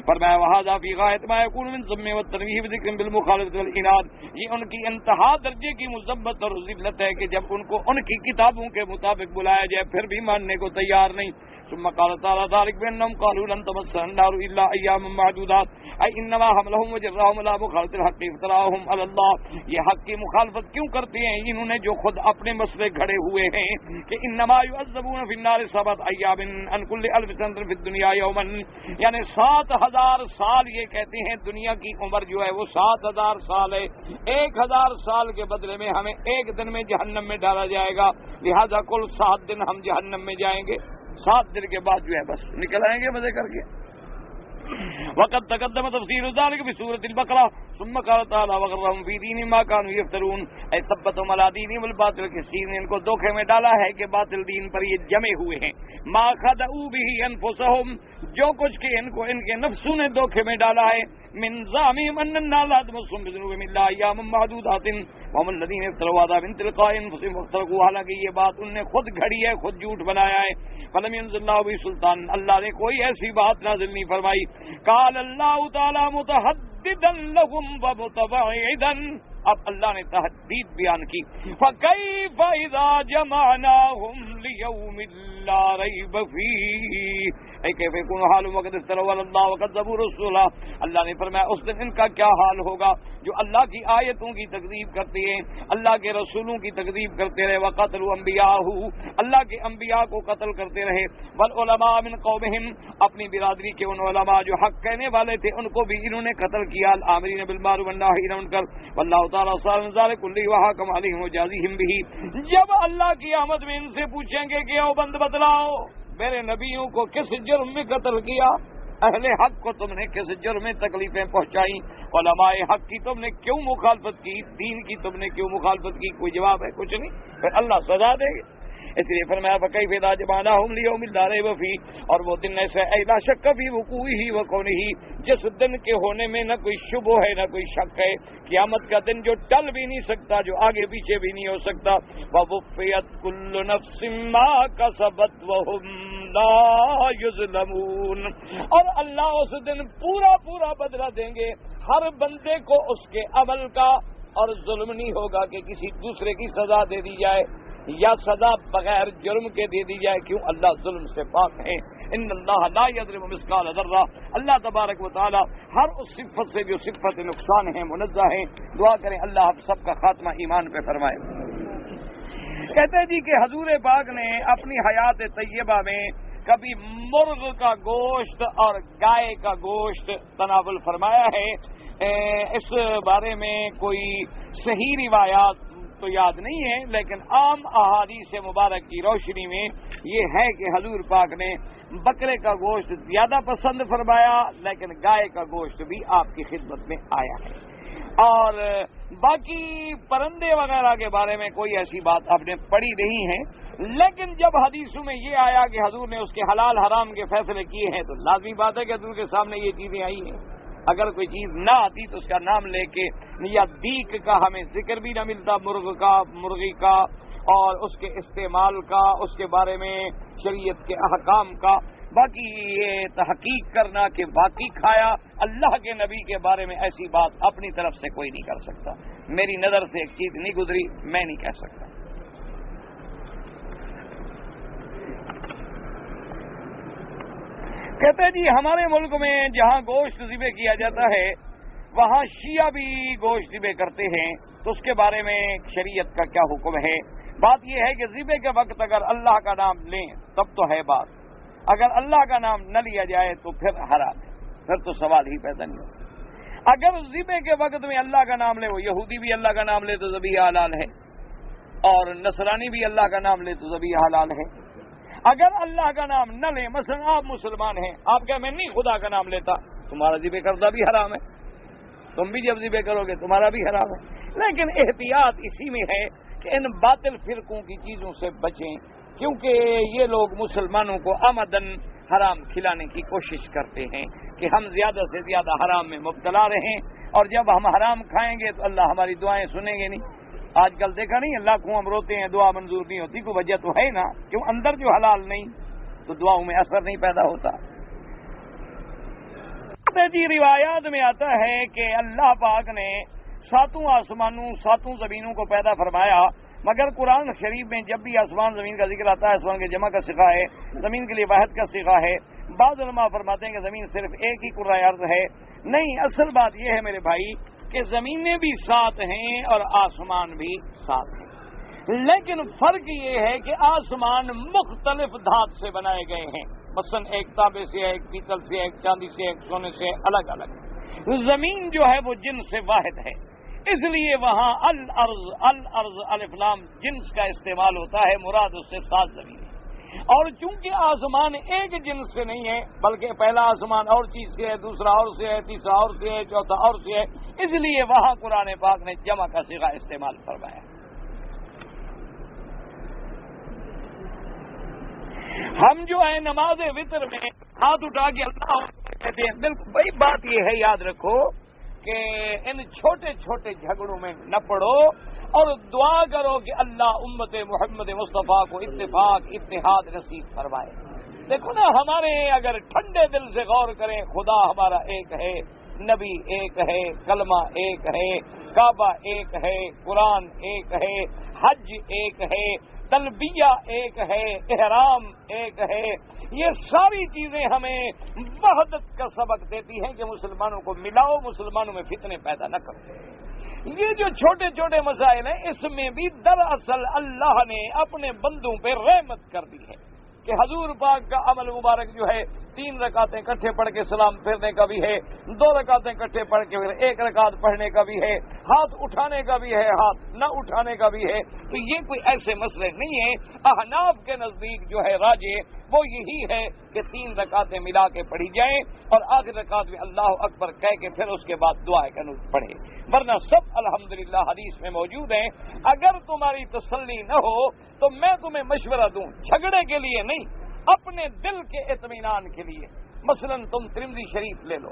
فرمایا وهذا في غایت ما يكون من ذم والتنویہ بذکر بالمخالفۃ والعناد, یہ ان کی انتہا درجے کی مذمت اور ذلت ہے کہ جب ان کو ان کی کتابوں کے مطابق بلایا جائے پھر بھی ماننے کو تیار نہیں. ثم قال تعالی ذلك بانهم قالوا لن تمسنا النار الا اياما معدودات, اي انما حملهم وجرهم على مخالفة الحق افتراهم على الله. یہ حق کی مخالفت کیوں کرتے ہیں؟ انہوں نے جو خود اپنے مسئلے گھڑے ہوئے ہیں کہ انما یعذبون فی النار 7 ایام عن کل 1000 سنۃ فی الدنیا یوما، یعنی 7000 سال یہ کہتے ہیں دنیا کی عمر جو ہے وہ 7000 سال ہے، 1000 سال کے بدلے میں ہمیں ایک دن میں جہنم میں ڈالا جائے گا، لہذا کل 7 دن ہم جہنم میں جائیں گے، 7 دن کے بعد جو ہے بس نکل آئیں گے مزے کر کے۔ وقد تقدم تفسیر ذلك في سورة البقرہ ثم قال تعالی وغرهم في دينهم ما كانوا يفترون، اے ثبتهم على دينهم الباطل، کس چیز نے ان کو دھوکے میں ڈالا ہے کہ باطل دین پر یہ جمے ہوئے ہیں، ما خدعوا به انفسهم، جو کچھ کہ ان کو ان کے نفسوں نے دھوکے میں ڈالا ہے، من زعمهم ان النار لا تمسهم بذنوبهم الا اياما معدودات وهم الذين افتروا على من تلقاء انفسهم وافترقوا، حالانکہ یہ بات ان نے خود گھڑی ہے، خود جھوٹ بنایا ہے، فلم ينزل الله به سلطان، اللہ نے کوئی ایسی بات نازل نہیں فرمائی، قال اللہ تعالی متحددا لهم ومتبعدا، اب اللہ نے تحدید بیان کی، فکیف اذا جمعناهم لیوم لا ریب فیہ، اے کیف یکون حال وقد افتروا علی اللہ وکذبوا رسولہ، اللہ نے فرمایا اس دن ان کا کیا حال ہوگا جو اللہ کی آیتوں کی تکذیب کرتے ہیں، اللہ کے رسولوں کی تکذیب کرتے رہے، وقتلوا انبیاءہ، اللہ کے انبیاء کو قتل کرتے رہے، والعلماء من قومہم، اپنی برادری کے ان علماء جو حق کہنے والے تھے ان کو بھی انہوں نے قتل کیا، الآمرین بالمعروف والناہین عن المنکر واللہ تعالی صالح ذلک کلہ وحاکم علیہم وجازیہم بہ، جب اللہ کی آمد میں ان سے پوچھیں گے کہ او بند بتلاؤ میرے نبیوں کو کس جرم میں قتل کیا، اہل حق کو تم نے کس جرم میں تکلیفیں پہنچائیں، علماء حق کی تم نے کیوں مخالفت کی، دین کی تم نے کیوں مخالفت کی، کوئی جواب ہے کچھ نہیں، پھر اللہ سزا دے گا۔ اس لیے فرمایا فکیف اذا جمعناهم لیوم لا ریب فیہ، اور وہ دن ایسا لا شک فی وقوعہ وکونہ، جس دن کے ہونے میں نہ کوئی شبہ ہے نہ کوئی شک ہے، قیامت کا دن جو ٹل بھی نہیں سکتا، جو آگے پیچھے بھی نہیں ہو سکتا، ووفیت کل نفس ما کسبت وہم لا یظلمون، اور اللہ اس دن پورا بدلہ دیں گے ہر بندے کو اس کے عمل کا، اور ظلم نہیں ہوگا کہ کسی دوسرے کی سزا دے دی جائے یا سزا بغیر جرم کے دے دی جائے، کیوں اللہ ظلم سے پاک ہے، ان اللہ لا یظلم مثقال ذرہ، اللہ تبارک و تعالی ہر اس صفت سے جو صفت نقصان ہے منزہ ہے۔ دعا کریں اللہ ہم سب کا خاتمہ ایمان پہ فرمائے۔ کہتے ہیں جی کہ حضور پاک نے اپنی حیات طیبہ میں کبھی مرغ کا گوشت اور گائے کا گوشت تناول فرمایا ہے، اس بارے میں کوئی صحیح روایات تو یاد نہیں ہے، لیکن عام احادیث مبارک کی روشنی میں یہ ہے کہ حضور پاک نے بکرے کا گوشت زیادہ پسند فرمایا، لیکن گائے کا گوشت بھی آپ کی خدمت میں آیا ہے، اور باقی پرندے وغیرہ کے بارے میں کوئی ایسی بات آپ نے پڑھی نہیں ہے، لیکن جب حدیثوں میں یہ آیا کہ حضور نے اس کے حلال حرام کے فیصلے کیے ہیں تو لازمی بات ہے کہ حضور کے سامنے یہ چیزیں آئی ہیں، اگر کوئی چیز نہ آتی تو اس کا نام لے کے، یا دیگ کا ہمیں ذکر بھی نہ ملتا، مرغ کا، مرغی کا، اور اس کے استعمال کا، اس کے بارے میں شریعت کے احکام کا، باقی یہ تحقیق کرنا کہ باقی کھایا، اللہ کے نبی کے بارے میں ایسی بات اپنی طرف سے کوئی نہیں کر سکتا، میری نظر سے ایک چیز نہیں گزری، میں نہیں کہہ سکتا۔ کہتے ہیں جی ہمارے ملک میں جہاں گوشت ذبح کیا جاتا ہے وہاں شیعہ بھی گوشت ذبح کرتے ہیں، تو اس کے بارے میں شریعت کا کیا حکم ہے؟ بات یہ ہے کہ ذبح کے وقت اگر اللہ کا نام لیں تب تو ہے بات، اگر اللہ کا نام نہ لیا جائے تو پھر حرام ہے، پھر تو سوال ہی پیدا نہیں ہوتا۔ اگر ذبح کے وقت میں اللہ کا نام لے، وہ یہودی بھی اللہ کا نام لے تو ذبیح حلال ہے، اور نصرانی بھی اللہ کا نام لے تو ذبیح حلال ہے۔ اگر اللہ کا نام نہ لیں، مثلا آپ مسلمان ہیں، آپ کہیں میں نہیں خدا کا نام لیتا، تمہارا ذبح کردہ بھی حرام ہے، تم بھی جب ذبح کرو گے تمہارا بھی حرام ہے۔ لیکن احتیاط اسی میں ہے کہ ان باطل فرقوں کی چیزوں سے بچیں، کیونکہ یہ لوگ مسلمانوں کو آمدن حرام کھلانے کی کوشش کرتے ہیں کہ ہم زیادہ سے زیادہ حرام میں مبتلا رہیں، اور جب ہم حرام کھائیں گے تو اللہ ہماری دعائیں سنیں گے نہیں۔ آج کل دیکھا نہیں، لاکھوں ہم روتے ہیں دعا منظور نہیں ہوتی، کوئی وجہ تو ہے نا، کیوں اندر جو حلال نہیں تو دعاؤں میں اثر نہیں پیدا ہوتا۔ جی روایات میں آتا ہے کہ اللہ پاک نے 7 آسمانوں 7 زمینوں کو پیدا فرمایا، مگر قرآن شریف میں جب بھی آسمان زمین کا ذکر آتا ہے آسمان کے جمع کا صیغہ ہے، زمین کے لیے واحد کا صیغہ ہے۔ بعض علماء فرماتے ہیں کہ زمین صرف ایک ہی کرۂ ارض ہے، نہیں، اصل بات یہ ہے میرے بھائی کہ زمینیں بھی 7 ہیں اور آسمان بھی 7 ہیں، لیکن فرق یہ ہے کہ آسمان مختلف دھات سے بنائے گئے ہیں، مثلا ایک تانبے سے، ایک پیتل سے، ایک چاندی سے، ایک سونے سے، الگ الگ۔ زمین جو ہے وہ جنس سے واحد ہے، اس لیے وہاں الارض الف لام جنس کا استعمال ہوتا ہے، مراد اس سے 7 زمین ہے۔ اور چونکہ آسمان ایک جنس سے نہیں ہے بلکہ پہلا آسمان اور چیز سے ہے، دوسرا اور سے ہے، تیسرا اور سے ہے، چوتھا اور سے ہے، اس لیے وہاں قرآن پاک نے جمع کا صیغہ استعمال فرمایا۔ ہم جو ہے نماز وتر میں ہاتھ اٹھا کے اللہ کہتے ہیں، بالکل بھائی بات یہ ہے، یاد رکھو کہ ان چھوٹے چھوٹے جھگڑوں میں نہ پڑو اور دعا کرو کہ اللہ امت محمد مصطفیٰ کو اتفاق اتحاد نصیب فرمائے۔ دیکھو نا، ہمارے اگر ٹھنڈے دل سے غور کریں، خدا ہمارا ایک ہے، نبی ایک ہے، کلمہ ایک ہے، کعبہ ایک ہے، قرآن ایک ہے، حج ایک ہے، تلبیہ ایک ہے، احرام ایک ہے، یہ ساری چیزیں ہمیں وحدت کا سبق دیتی ہیں کہ مسلمانوں کو ملاؤ، مسلمانوں میں فتنے پیدا نہ کرو۔ یہ جو چھوٹے چھوٹے مسائل ہیں، اس میں بھی دراصل اللہ نے اپنے بندوں پہ رحمت کر دی ہے کہ حضور پاک کا عمل مبارک جو ہے 3 رکعتیں اکٹھے پڑھ کے سلام پھیرنے کا بھی ہے، 2 رکعتیں اکٹھے پڑھ کے پھر 1 رکعت پڑھنے کا بھی ہے، ہاتھ اٹھانے کا بھی ہے، ہاتھ نہ اٹھانے کا بھی ہے۔ تو یہ کوئی ایسے مسئلے نہیں ہیں۔ احناف کے نزدیک جو ہے راجے وہ یہی ہے کہ 3 رکعتیں ملا کے پڑھی جائیں اور آخر رکعت میں اللہ اکبر کہہ کے پھر اس کے بعد دعا قنوت پڑھے، ورنہ سب الحمدللہ حدیث میں موجود ہیں۔ اگر تمہاری تسلی نہ ہو تو میں تمہیں مشورہ دوں، جھگڑے کے لیے نہیں، اپنے دل کے اطمینان کے لیے، مثلا تم ترمذی شریف لے لو،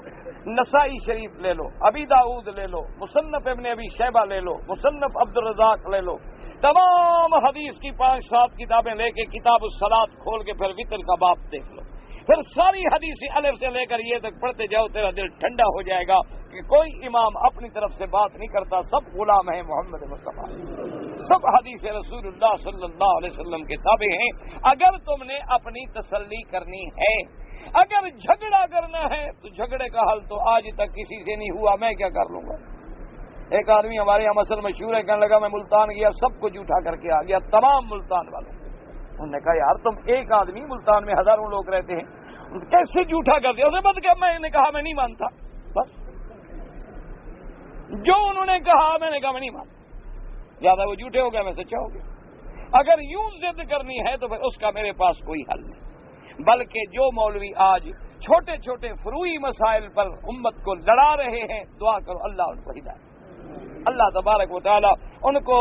نسائی شریف لے لو، ابی داؤد لے لو، مصنف ابن ابی شیبہ لے لو، مصنف عبد الرزاق لے لو، تمام حدیث کی 5-7 کتابیں لے کے کتاب الصلاۃ کھول کے پھر وتر کا باب دیکھ لو، پھر ساری حدیث الف سے لے کر یہ تک پڑھتے جاؤ، تیرا دل ٹھنڈا ہو جائے گا کہ کوئی امام اپنی طرف سے بات نہیں کرتا، سب غلام ہیں محمد مصطفیٰ، سب حدیث رسول اللہ صلی اللہ علیہ وسلم کے تابع ہیں۔ اگر تم نے اپنی تسلی کرنی ہے، اگر جھگڑا کرنا ہے تو جھگڑے کا حل تو آج تک کسی سے نہیں ہوا، میں کیا کر لوں گا۔ ایک آدمی ہمارے یہاں مسئلہ مشہور ہے، کہنے لگا میں ملتان گیا، سب کو جھوٹا کر کے آ گیا، تمام ملتان والوں۔ انہوں نے کہا یار تم ایک آدمی، ملتان میں ہزاروں لوگ رہتے ہیں، کیسے جھوٹا کر دیا؟ اسے بد کیا؟ میں نے کہا میں نہیں مانتا، بس جو انہوں نے کہا میں نے کہا میں نہیں مانتا، زیادہ وہ جھوٹے ہو گیا، میں سچا ہو گیا۔ اگر یوں ضد کرنی ہے تو پھر اس کا میرے پاس کوئی حل نہیں، بلکہ جو مولوی آج چھوٹے چھوٹے فروعی مسائل پر امت کو لڑا رہے ہیں، دعا کرو اللہ ان کو ہدایت، اللہ تبارک و تعالی ان کو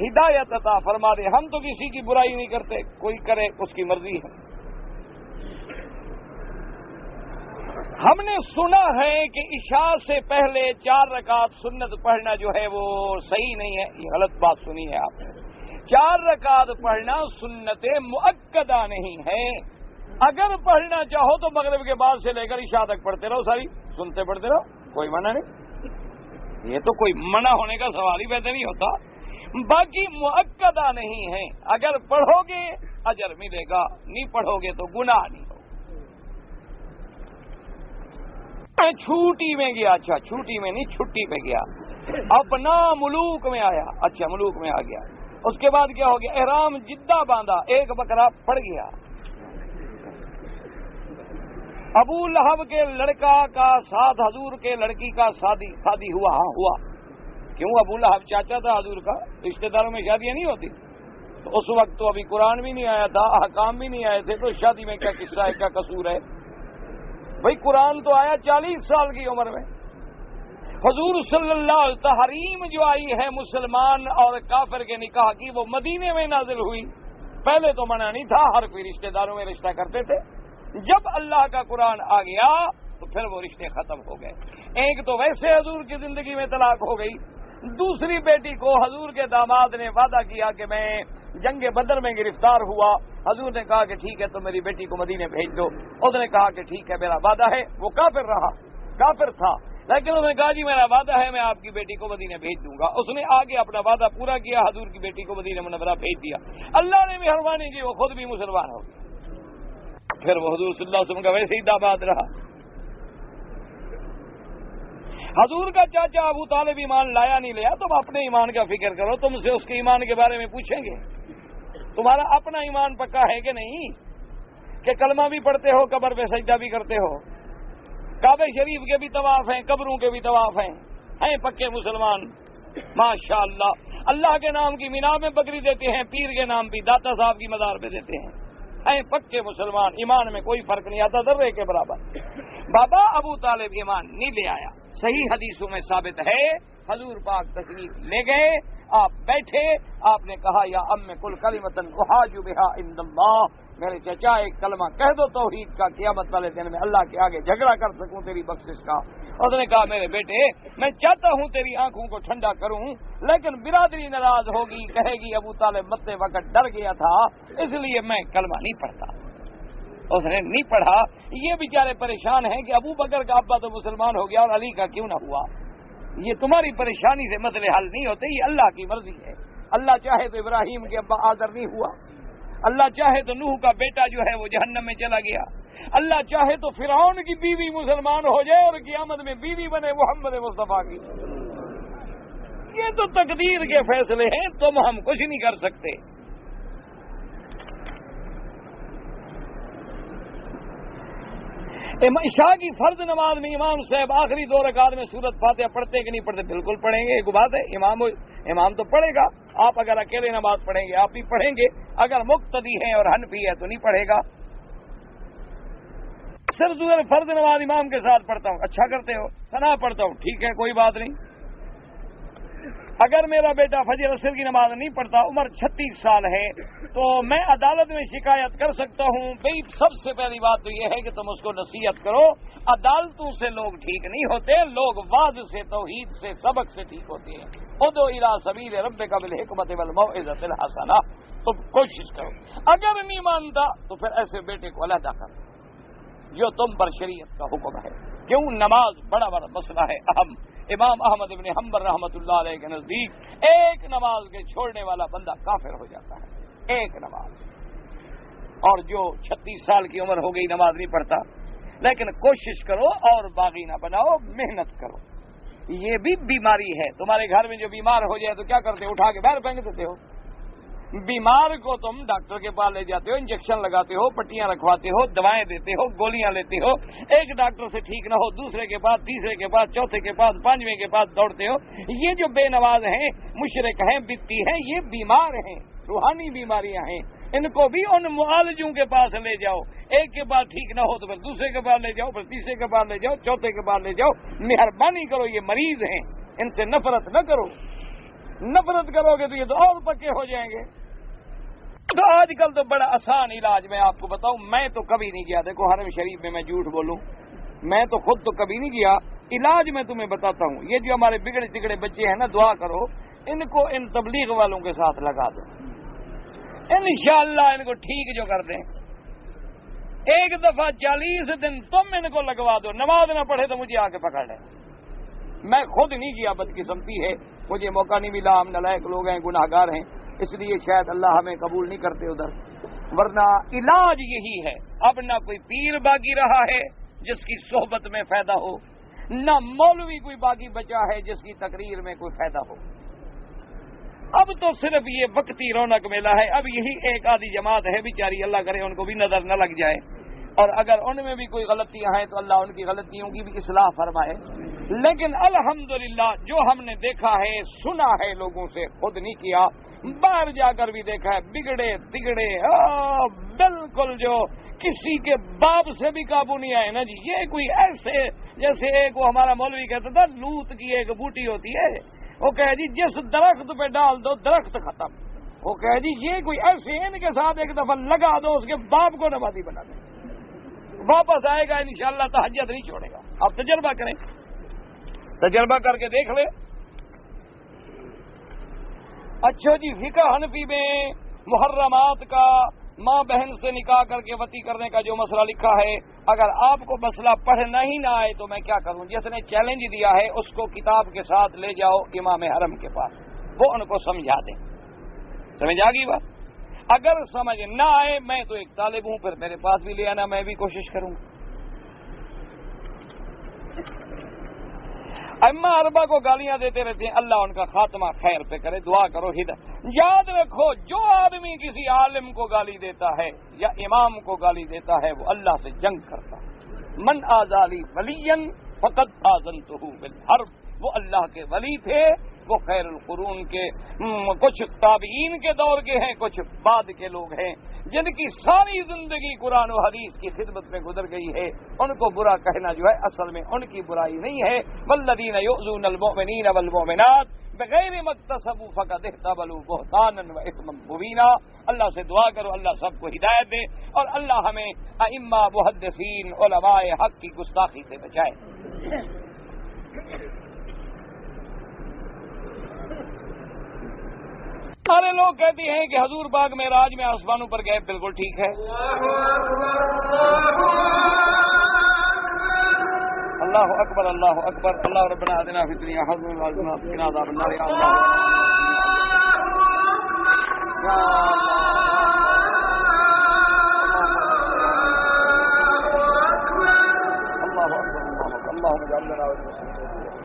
ہدایت عطا فرما دے۔ ہم تو کسی کی برائی نہیں کرتے، کوئی کرے اس کی مرضی ہے۔ ہم نے سنا ہے کہ عشاء سے پہلے 4 رکعت سنت پڑھنا جو ہے وہ صحیح نہیں ہے، یہ غلط بات سنی ہے آپ نے۔ 4 رکعت پڑھنا سنت مؤکدہ نہیں ہے، اگر پڑھنا چاہو تو مغرب کے بعد سے لے کر عشاء تک پڑھتے رہو، ساری سنتے پڑھتے رہو، کوئی منع نہیں، یہ تو کوئی منع ہونے کا سوال ہی پیدا نہیں ہوتا۔ باقی مؤکدہ نہیں ہے، اگر پڑھو گے اجر ملے گا، نہیں پڑھو گے تو گناہ نہیں ہوگا۔ چھوٹی میں گیا، اچھا چھوٹی میں نہیں، چھٹی پہ گیا، اپنا ملوک میں آیا، اچھا ملوک میں آ گیا، اس کے بعد کیا ہو گیا؟ احرام جدہ باندھا، ایک بکرا پڑ گیا، ابو لہب کے لڑکا کا ساتھ حضور کے لڑکی کا شادی ہوا، ہاں ہوا، کیوں؟ ابو لہب چاچا تھا حضور کا، رشتہ داروں میں شادیاں نہیں ہوتی، تو اس وقت تو ابھی قرآن بھی نہیں آیا تھا، احکام بھی نہیں آئے تھے، تو شادی میں کیا قصہ ہے، کیا قصور ہے؟ بھائی قرآن تو آیا 40 سال کی عمر میں، حضور صلی اللہ علیہ وسلم تحریم جو آئی ہے مسلمان اور کافر کے نکاح کی، وہ مدینے میں نازل ہوئی، پہلے تو منع نہیں تھا، ہر کوئی رشتہ داروں میں رشتہ کرتے تھے، جب اللہ کا قرآن آ گیا تو پھر وہ رشتے ختم ہو گئے۔ ایک تو ویسے حضور کی زندگی میں طلاق ہو گئی، دوسری بیٹی کو حضور کے داماد نے وعدہ کیا کہ میں جنگ بدر میں گرفتار ہوا، حضور نے کہا کہ ٹھیک ہے تو میری بیٹی کو مدینے بھیج دو، اس نے کہا کہ ٹھیک ہے میرا وعدہ ہے، وہ کافر رہا، کافر تھا، لیکن اس نے کہا جی میرا وعدہ ہے میں آپ کی بیٹی کو مدینے بھیج دوں گا، اس نے آگے اپنا وعدہ پورا کیا، حضور کی بیٹی کو مدینہ منورہ بھیج دیا، اللہ نے مہربانی کی وہ خود بھی مسلمان ہو گیا، پھر وہ حضور صلی اللہ علیہ وسلم کا ویسے ہی داماد رہا۔ حضور کا چاچا ابو طالب ایمان لایا نہیں لیا، تم اپنے ایمان کا فکر کرو، تم سے اس کے ایمان کے بارے میں پوچھیں گے؟ تمہارا اپنا ایمان پکا ہے کہ نہیں، کہ کلمہ بھی پڑھتے ہو، قبر پہ سجدہ بھی کرتے ہو، کعبہ شریف کے بھی طواف ہیں، قبروں کے بھی طواف ہیں پکے مسلمان ماشاءاللہ۔ اللہ کے نام کی مینا میں بکری دیتے ہیں، پیر کے نام بھی داتا صاحب کی مزار پہ دیتے ہیں پکے مسلمان، ایمان میں کوئی فرق نہیں آتا ذرے کے برابر۔ بابا ابو طالب ایمان نہیں لے آیا، صحیح حدیثوں میں ثابت ہے، حضور پاک تشریف لے گئے، آپ بیٹھے، آپ نے کہا یا ام کل کلمۃ احاج بہا عند اللہ، میرے چچا ایک کلمہ کہہ دو توحید کا، قیامت والے دن میں اللہ کے آگے جھگڑا کر سکوں تیری بخشش کا۔ اس نے کہا میرے بیٹے میں چاہتا ہوں تیری آنکھوں کو ٹھنڈا کروں، لیکن برادری ناراض ہوگی، کہے گی ابو طالب مرتے وقت ڈر گیا تھا اس لیے میں کلمہ نہیں پڑھتا۔ اس نے نہیں پڑھا، یہ بیچارے پریشان ہیں کہ ابو بکر کا ابا تو مسلمان ہو گیا اور علی کا کیوں نہ ہوا۔ یہ تمہاری پریشانی سے مسئلے حل نہیں ہوتے، یہ اللہ کی مرضی ہے۔ اللہ چاہے تو ابراہیم کے ابا آزر نہیں ہوا، اللہ چاہے تو نوح کا بیٹا جو ہے وہ جہنم میں چلا گیا، اللہ چاہے تو فرعون کی بیوی مسلمان ہو جائے اور قیامت میں بیوی بنے محمد مصطفیٰ کی۔ یہ تو تقدیر کے فیصلے ہیں، تم ہم کچھ نہیں کر سکتے۔ عشاء کی فرض نماز میں امام صاحب آخری 2 رکعت میں سورۃ فاتحہ پڑھتے کہ نہیں پڑھتے؟ بالکل پڑھیں گے، ایک بات ہے، امام تو پڑھے گا، آپ اگر اکیلے نماز پڑھیں گے آپ بھی پڑھیں گے، اگر مقتدی ہیں اور حنفی ہے تو نہیں پڑھے گا۔ صرف فرض نماز امام کے ساتھ پڑھتا ہوں، اچھا کرتے ہو، ثنا پڑھتا ہوں، ٹھیک ہے کوئی بات نہیں۔ اگر میرا بیٹا فجر عصر کی نماز نہیں پڑھتا، عمر 36 سال ہے، تو میں عدالت میں شکایت کر سکتا ہوں؟ بھئی سب سے پہلی بات تو یہ ہے کہ تم اس کو نصیحت کرو، عدالتوں سے لوگ ٹھیک نہیں ہوتے، لوگ وعظ سے، توحید سے، سبق سے ٹھیک ہوتے ہیں۔ ادعو الی سبیل ربک بالحکمۃ والموعظۃ الحسنہ، تم کوشش کرو۔ اگر نہیں مانتا تو پھر ایسے بیٹے کو علیحدہ کرو جو تم پر شریعت کا حکم ہے۔ کیوں؟ نماز بڑا مسئلہ ہے اہم۔ امام احمد ابن حنبل رحمۃ اللہ علیہ کے نزدیک ایک نماز کے چھوڑنے والا بندہ کافر ہو جاتا ہے، ایک نماز۔ اور جو 36 سال کی عمر ہو گئی نماز نہیں پڑھتا، لیکن کوشش کرو اور باغی نہ بناؤ، محنت کرو۔ یہ بھی بیماری ہے، تمہارے گھر میں جو بیمار ہو جائے تو کیا کرتے ہو؟ اٹھا کے باہر پھینک دیتے ہو۔ بیمار کو تم ڈاکٹر کے پاس لے جاتے ہو، انجیکشن لگاتے ہو، پٹیاں رکھواتے ہو، دوائیں دیتے ہو، گولیاں لیتے ہو، ایک ڈاکٹر سے ٹھیک نہ ہو دوسرے کے پاس، تیسرے کے پاس، چوتھے کے پاس، 5ویں کے پاس دوڑتے ہو۔ یہ جو بے نواز ہیں، مشرک ہیں، بدعتی ہیں، یہ بیمار ہیں، روحانی بیماریاں ہیں، ان کو بھی ان معالجوں کے پاس لے جاؤ۔ ایک کے پاس ٹھیک نہ ہو تو پھر دوسرے کے پاس لے جاؤ، پھر تیسرے کے پاس لے جاؤ، چوتھے کے پاس لے جاؤ۔ مہربانی کرو، یہ مریض ہیں، ان سے نفرت نہ کرو، نفرت کرو گے تو یہ تو اور پکے ہو جائیں گے۔ تو آج کل تو بڑا آسان علاج میں آپ کو بتاؤں، میں تو کبھی نہیں گیا، دیکھو حرم شریف میں جھوٹ بولوں، میں تو خود تو کبھی نہیں گیا، علاج میں تمہیں بتاتا ہوں۔ یہ جو ہمارے بگڑے چگڑے بچے ہیں نا، دعا کرو ان کو ان تبلیغ والوں کے ساتھ لگا دو، انشاءاللہ ان کو ٹھیک جو کر دیں۔ ایک دفعہ 40 دن تم ان کو لگوا دو، نماز نہ پڑھے تو مجھے آ کے پکڑ لیں۔ میں خود نہیں گیا، بدقسمتی ہے، مجھے موقع نہیں ملا، ہم نالائق لوگ ہیں، گناہ گار ہیں، اس لیے شاید اللہ ہمیں قبول نہیں کرتے ادھر، ورنہ علاج یہی ہے۔ اب نہ کوئی پیر باقی رہا ہے جس کی صحبت میں فائدہ ہو، نہ مولوی کوئی باقی بچا ہے جس کی تقریر میں کوئی فائدہ ہو۔ اب تو صرف یہ وقتی رونق میلہ ہے، اب یہی ایک آدھی جماعت ہے بیچاری، اللہ کرے ان کو بھی نظر نہ لگ جائے، اور اگر ان میں بھی کوئی غلطیاں ہیں تو اللہ ان کی غلطیوں کی بھی اصلاح فرمائے۔ لیکن الحمدللہ جو ہم نے دیکھا ہے، سنا ہے لوگوں سے، خود نہیں کیا، باہر جا کر بھی دیکھا ہے، بگڑے بگڑے بالکل جو کسی کے باپ سے بھی قابو نہیں آئے نا جی۔ یہ کوئی ایسے جیسے ایک وہ ہمارا مولوی کہتا تھا، لوت کی ایک بوٹی ہوتی ہے، وہ کہے جی جس درخت پہ ڈال دو درخت ختم، وہ کہے جی یہ کوئی ایسے ان کے ساتھ ایک دفعہ لگا دو، اس کے باپ کو نمازی بنا دیں، واپس آئے گا انشاءاللہ، تہجد نہیں چھوڑے گا۔ آپ تجربہ کریں، تجربہ کر کے دیکھ لیں۔ اچھا جی، فقہ حنفی میں محرمات کا ماں بہن سے نکاح کر کے وطی کرنے کا جو مسئلہ لکھا ہے، اگر آپ کو مسئلہ پڑھنا ہی نہ آئے تو میں کیا کروں؟ جس نے چیلنج دیا ہے اس کو کتاب کے ساتھ لے جاؤ امام حرم کے پاس، وہ ان کو سمجھا دیں۔ سمجھ آ گئی بات؟ اگر سمجھ نہ آئے، میں تو ایک طالب ہوں، پھر میرے پاس بھی لے آنا، میں بھی کوشش کروں۔ ائمہ اربعہ کو گالیاں دیتے رہتے ہیں، اللہ ان کا خاتمہ خیر پہ کرے، دعا کرو ہدایت۔ یاد رکھو جو آدمی کسی عالم کو گالی دیتا ہے یا امام کو گالی دیتا ہے وہ اللہ سے جنگ کرتا ہے۔ من آزالی ولیا فقد آذنتہ بالحرب، وہ اللہ کے ولی تھے، وہ خیر القرون کے کچھ تابعین کے دور کے ہیں، کچھ بعد کے لوگ ہیں جن کی ساری زندگی قرآن و حدیث کی خدمت میں گزر گئی ہے۔ ان کو برا کہنا جو ہے اصل میں ان کی برائی نہیں ہے۔ والذین یؤذون المؤمنین والمؤمنات بغیر ما اکتسبوا فقد احتملوا بہتانا واثما مبینا۔ اللہ سے دعا کرو اللہ سب کو ہدایت دے اور اللہ ہمیں ائمہ محدثین علماء حق کی گستاخی سے بچائے۔ سارے لوگ کہتے ہیں کہ حضور پاک معراج میں آسمانوں پر گئے، بالکل ٹھیک ہے۔ اللہ اکبر اللہ اکبر، اللہ ربنا آتنا فی الدنیا حسنۃ وقنا عذاب النار۔ یا اللہ اللہ اکبر، اللهم اجعل لنا